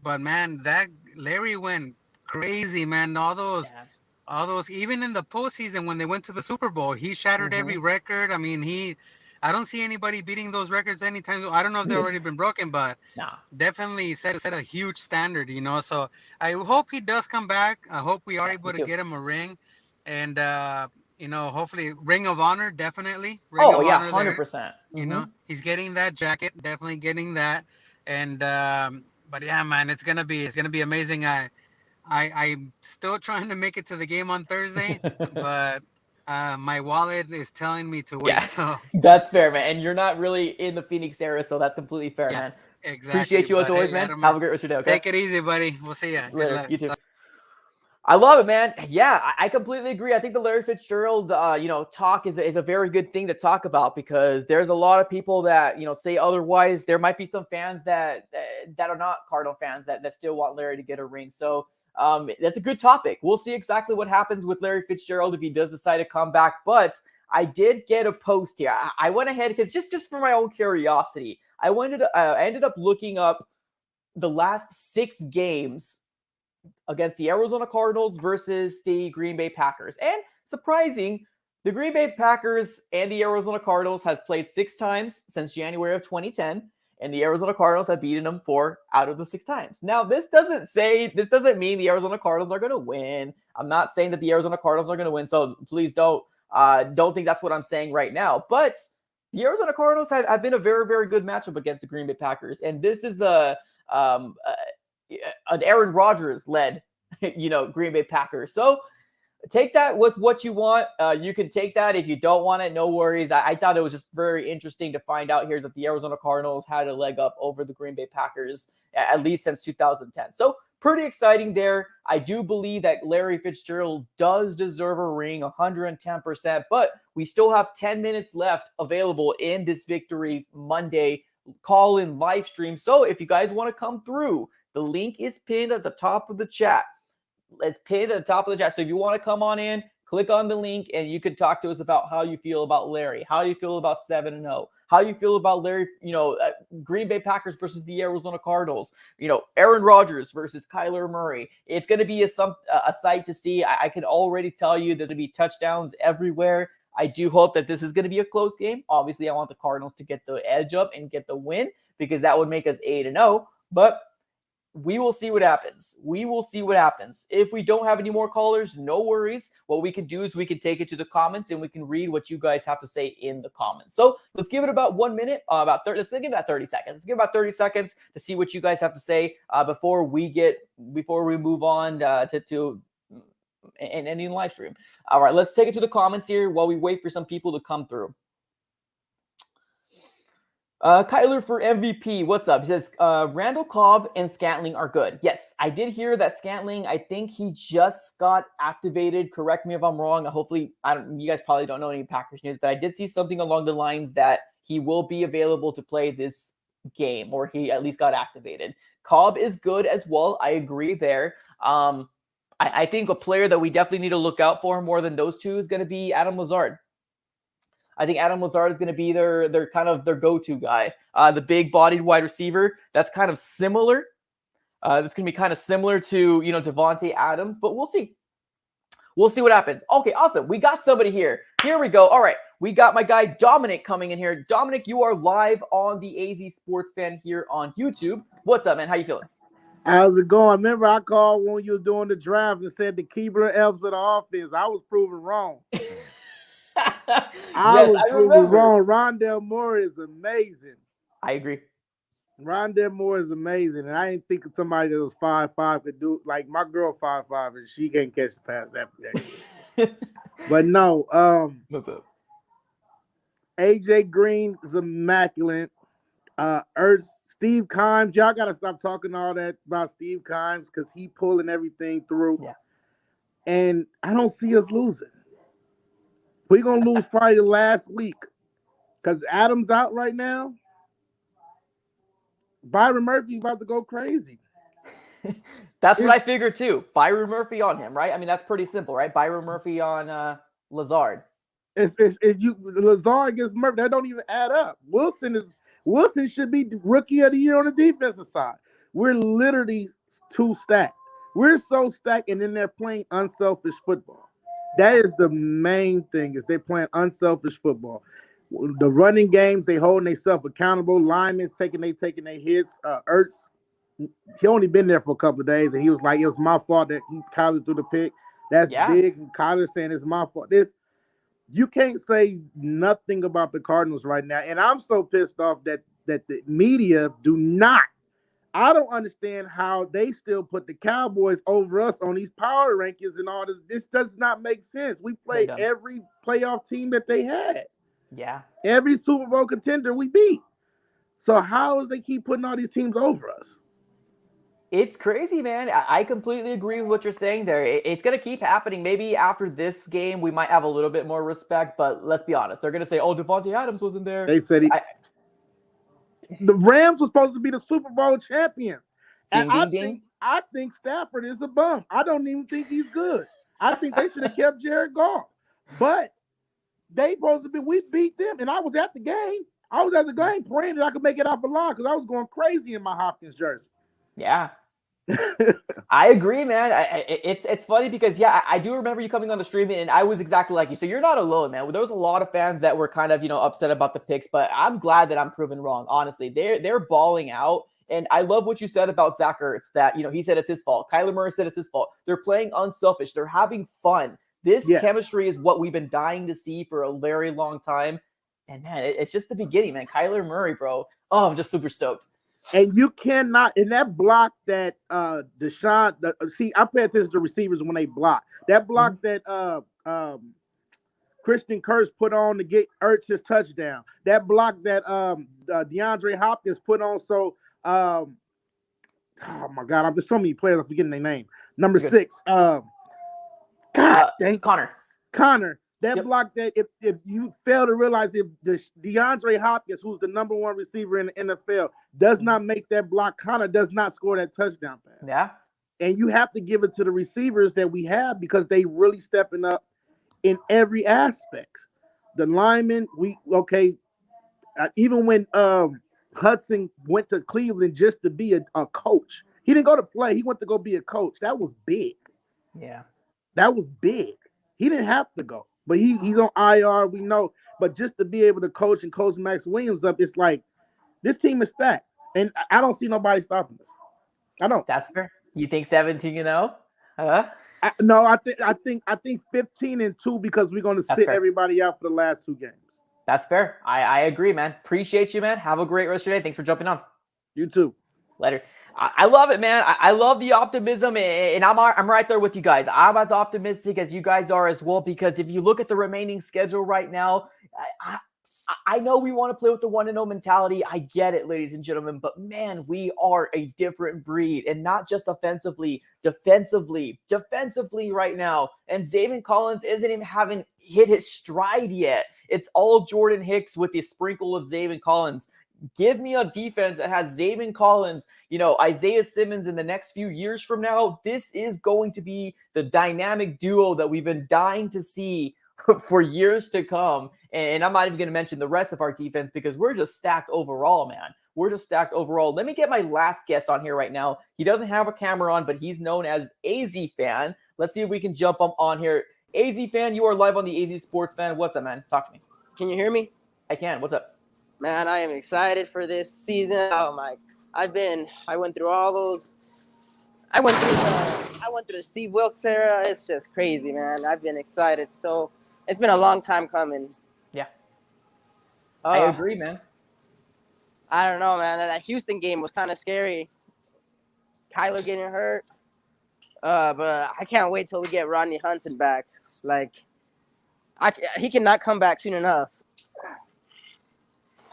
But man, that Larry went crazy, man. All those even in the postseason when they went to the Super Bowl, he shattered every record. I mean, I don't see anybody beating those records anytime. I don't know if they've already been broken, but Nah. definitely set a huge standard, you know. So I hope he does come back. I hope we are Yeah, able me to too. get him a ring, and you know, hopefully Ring of Honor, definitely Ring Oh of yeah, Honor there. 100%. You know, he's getting that jacket, definitely getting that, and but yeah, man, it's gonna be amazing. I'm still trying to make it to the game on Thursday, but my wallet is telling me to wait. Yeah, So that's fair, man. And you're not really in the Phoenix area, so that's completely fair, yeah, man. exactly. Appreciate you as But always, hey, man. Adam, Have a great rest of your day, okay? take it easy, buddy. We'll see ya. Good Later. luck. You too. I love it, man. Yeah, I completely agree. I think the Larry Fitzgerald, talk is a very good thing to talk about because there's a lot of people that, say otherwise. There might be some fans that are not Cardinal fans that still want Larry to get a ring. So that's a good topic. We'll see exactly what happens with Larry Fitzgerald if he does decide to come back. But I did get a post here. I went ahead because just for my own curiosity, I ended up looking up the last 6 games against the Arizona Cardinals versus the Green Bay Packers. And surprising, the Green Bay Packers and the Arizona Cardinals has played 6 times since January of 2010, and the Arizona Cardinals have beaten them 4 out of the 6 times. Now, this doesn't mean the Arizona Cardinals are going to win. I'm not saying that the Arizona Cardinals are going to win, so please don't think that's what I'm saying right now. But the Arizona Cardinals have been a very, very good matchup against the Green Bay Packers, and this is an Aaron Rodgers led, Green Bay Packers. So take that with what you want. You can take that. If you don't want it, no worries. I thought it was just very interesting to find out here that the Arizona Cardinals had a leg up over the Green Bay Packers, at least since 2010. So pretty exciting there. I do believe that Larry Fitzgerald does deserve a ring, 110%, but we still have 10 minutes left available in this Victory Monday call-in live stream. So if you guys want to come through, the link is pinned at the top of the chat. It's pinned at the top of the chat. So if you want to come on in, click on the link and you can talk to us about how you feel about Larry, how you feel about 7-0, how you feel about Larry, Green Bay Packers versus the Arizona Cardinals, Aaron Rodgers versus Kyler Murray. It's going to be a sight to see. I can already tell you there's going to be touchdowns everywhere. I do hope that this is going to be a close game. Obviously, I want the Cardinals to get the edge up and get the win because that would make us 8-0. But we will see what happens. If we don't have any more callers, no worries. What we can do is we can take it to the comments and we can read what you guys have to say in the comments. So let's give it about 1 minute, let's give it about 30 seconds. Let's give about 30 seconds to see what you guys have to say before we move on to and ending the live stream. All right, let's take it to the comments here while we wait for some people to come through. Kyler for MVP. What's up? He says, Randall Cobb and Scantling are good. Yes, I did hear that Scantling, I think he just got activated. Correct me if I'm wrong. Hopefully, you guys probably don't know any Packers news, but I did see something along the lines that he will be available to play this game, or he at least got activated. Cobb is good as well. I agree there. I think a player that we definitely need to look out for more than those two is going to be Adam Lazard. I think Adam Lazard is going to be their kind of their go-to guy. The big-bodied wide receiver. That's kind of similar. That's going to be kind of similar to, Davonte Adams, but we'll see. We'll see what happens. Okay, awesome. We got somebody here. Here we go. All right. We got my guy Dominic coming in here. Dominic, you are live on the AZ Sports Fan here on YouTube. What's up, man? How you feeling? How's it going? Remember, I called when you were doing the draft and said the Keebler elves of the offense. I was proven wrong. I was proven wrong. Rondell Moore is amazing. I agree. Rondell Moore is amazing, and I didn't think of somebody that was 5'5" could do like my girl 5'5", and she can't catch the pass after that. But no, what's up? AJ Green is immaculate. Steve Kimes, y'all gotta stop talking all that about Steve Kimes because he pulling everything through. Yeah. And I don't see us losing. We're gonna lose probably the last week because Adams out right now. Byron Murphy about to go crazy. That's what I figured too. Byron Murphy on him, right? I mean, that's pretty simple, right? Byron Murphy on Lazard. It's Lazard against Murphy. That don't even add up. Wilson should be rookie of the year on the defensive side. We're literally too stacked. We're so stacked, and then they're playing unselfish football. That is the main thing, is they're playing unselfish football. The running games, they holding themselves accountable. Linemen taking their hits. Ertz, he only been there for a couple of days, and he was like, it was my fault that Kyler threw the pick. That's big. And Kyler saying it's my fault. You can't say nothing about the Cardinals right now. And I'm so pissed off that the media do not. I don't understand how they still put the Cowboys over us on these power rankings and all this. This does not make sense. We played every playoff team that they had. Yeah. Every Super Bowl contender we beat. So how is they keep putting all these teams over us? It's crazy, man. I completely agree with what you're saying there. It's going to keep happening. Maybe after this game, we might have a little bit more respect, but let's be honest. They're going to say, oh, Davonte Adams wasn't there. They said the Rams were supposed to be the Super Bowl champions. And I think Stafford is a bum. I don't even think he's good. I think they should have kept Jared Goff. But they supposed to be, we beat them, and I was at the game. I was at the game praying that I could make it off the line because I was going crazy in my Hopkins jersey. Yeah. I agree, man. It's funny because, I do remember you coming on the stream, and I was exactly like you. So you're not alone, man. There was a lot of fans that were kind of, upset about the picks, but I'm glad that I'm proven wrong. Honestly, they're balling out. And I love what you said about Zach Ertz, that, he said it's his fault. Kyler Murray said it's his fault. They're playing unselfish. They're having fun. This chemistry is what we've been dying to see for a very long time. And, man, it's just the beginning, man. Kyler Murray, bro. Oh, I'm just super stoked. And you cannot, in that block that Deshaun, I pay attention to receivers when they block. That block that Christian Kirk put on to get Ertz his touchdown. That block that DeAndre Hopkins put on. So, oh my God, there's so many players, I'm forgetting their name. Number 6. Connor. That block that if you fail to realize if DeAndre Hopkins, who's the number 1 receiver in the NFL, does not make that block, Connor does not score that touchdown pass. Yeah. And you have to give it to the receivers that we have because they really stepping up in every aspect. The linemen, even when Hudson went to Cleveland just to be a coach. He didn't go to play. He went to go be a coach. That was big. Yeah. That was big. He didn't have to go. But he's on IR, we know. But just to be able to coach and coach Max Williams up, it's like this team is stacked. And I don't see nobody stopping us. I don't. That's fair. You think 17-0? No, I think 15-2 because we're going to sit everybody out for the last 2 games. That's fair. I agree, man. Appreciate you, man. Have a great rest of your day. Thanks for jumping on. You too. Later. I love it, man. I love the optimism, and I'm right there with you guys. I'm as optimistic as you guys are as well, because if you look at the remaining schedule right now, I know we want to play with the 1-0 mentality. I get it, ladies and gentlemen, but man, we are a different breed, and not just offensively, defensively right now. And Zaven Collins haven't hit his stride yet. It's all Jordan Hicks with the sprinkle of Zaven Collins. Give me a defense that has Zaven Collins, Isaiah Simmons in the next few years from now. This is going to be the dynamic duo that we've been dying to see for years to come. And I'm not even going to mention the rest of our defense because we're just stacked overall, man. We're just stacked overall. Let me get my last guest on here right now. He doesn't have a camera on, but he's known as AZ Fan. Let's see if we can jump him on here. AZ Fan, you are live on the AZ Sports Fan. What's up, man? Talk to me. Can you hear me? I can. What's up? Man, I am excited for this season. Oh my! I went through all those. I went through the Steve Wilkes era. It's just crazy, man. I've been excited. So it's been a long time coming. Yeah. I agree, man. I don't know, man. That Houston game was kind of scary. Kyler getting hurt. But I can't wait till we get Rodney Hudson back. He cannot come back soon enough.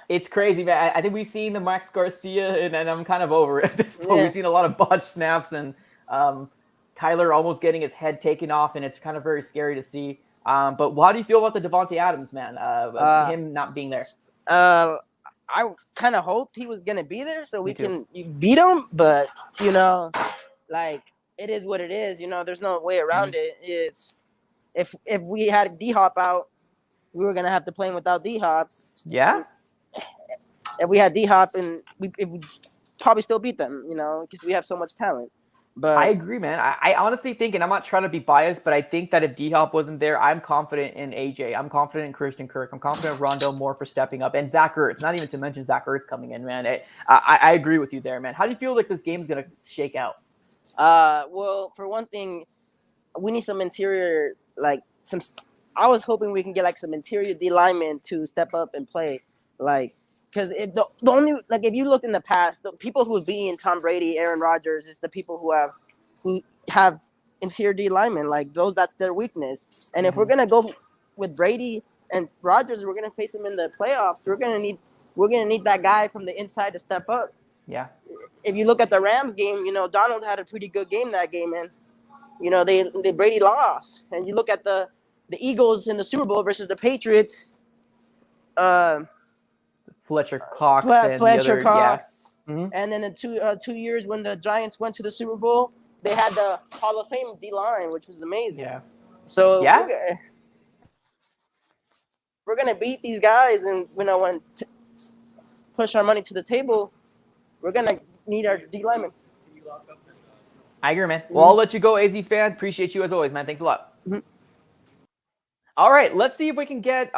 It's crazy, man. I think we've seen the Max Garcia, and I'm kind of over it at this point. Yeah. We've seen a lot of botched snaps, and Kyler almost getting his head taken off, and it's kind of very scary to see. But how do you feel about the Davonte Adams, man? Him not being there? I kind of hoped he was going to be there so we can beat him, but, it is what it is. There's no way around it. It's if we had D-Hop out, we were going to have to play him without D-Hop. Yeah? If we had D-Hop, and we probably still beat them, because we have so much talent. But I agree, man. I honestly think, and I'm not trying to be biased, but I think that if D-Hop wasn't there, I'm confident in AJ. I'm confident in Christian Kirk. I'm confident in Rondell Moore for stepping up. And Zach Ertz, not even to mention Zach Ertz coming in, man. I agree with you there, man. How do you feel like this game's going to shake out? Well, for one thing, we need some interior, I was hoping we can get, some interior D linemen to step up and play, because the only if you look in the past, the people who have beaten Tom Brady, Aaron Rodgers, is the people who have interior D linemen. That's their weakness. And if we're gonna go with Brady and Rodgers, we're gonna face them in the playoffs. We're gonna need that guy from the inside to step up. Yeah. If you look at the Rams game, Donald had a pretty good game that game, and they Brady lost. And you look at the Eagles in the Super Bowl versus the Patriots. Fletcher Cox. Fletcher Cox. Yeah. Mm-hmm. And then in 2 years when the Giants went to the Super Bowl, they had the Hall of Fame D-line, which was amazing. Yeah. So we're gonna beat these guys, and when push our money to the table, we're gonna need our D-linemen. I agree, man. Well, I'll let you go, AZ Fan. Appreciate you as always, man. Thanks a lot. Mm-hmm. All right, let's see if we can get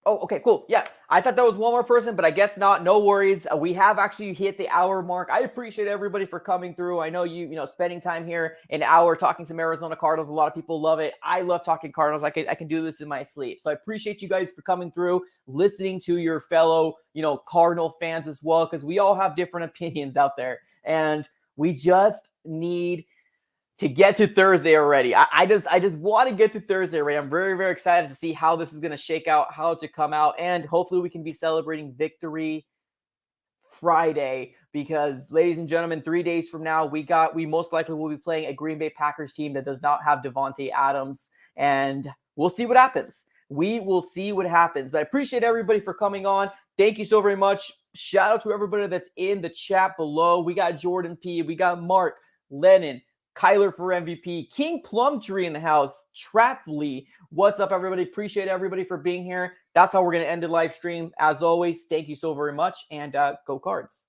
okay, cool. Yeah, I thought that was one more person, but I guess not. No worries. We have actually hit the hour mark. I appreciate everybody for coming through. I know you spending time here, an hour talking some Arizona Cardinals. A lot of people love it. I love talking Cardinals. I can do this in my sleep. So I appreciate you guys for coming through, listening to your fellow, Cardinal fans as well, because we all have different opinions out there, and we just need to get to Thursday already. I just want to get to Thursday already. I'm very, very excited to see how this is going to shake out, how to come out, and hopefully we can be celebrating Victory Friday, because, ladies and gentlemen, 3 days from now, we most likely will be playing a Green Bay Packers team that does not have Davonte Adams, and we'll see what happens. We will see what happens. But I appreciate everybody for coming on. Thank you so very much. Shout out to everybody that's in the chat below. We got Jordan P. We got Mark, Lennon, Kyler for MVP, King Plumtree in the house, Trapley. What's up, everybody? Appreciate everybody for being here. That's how we're going to end the live stream. As always, thank you so very much, and go Cards.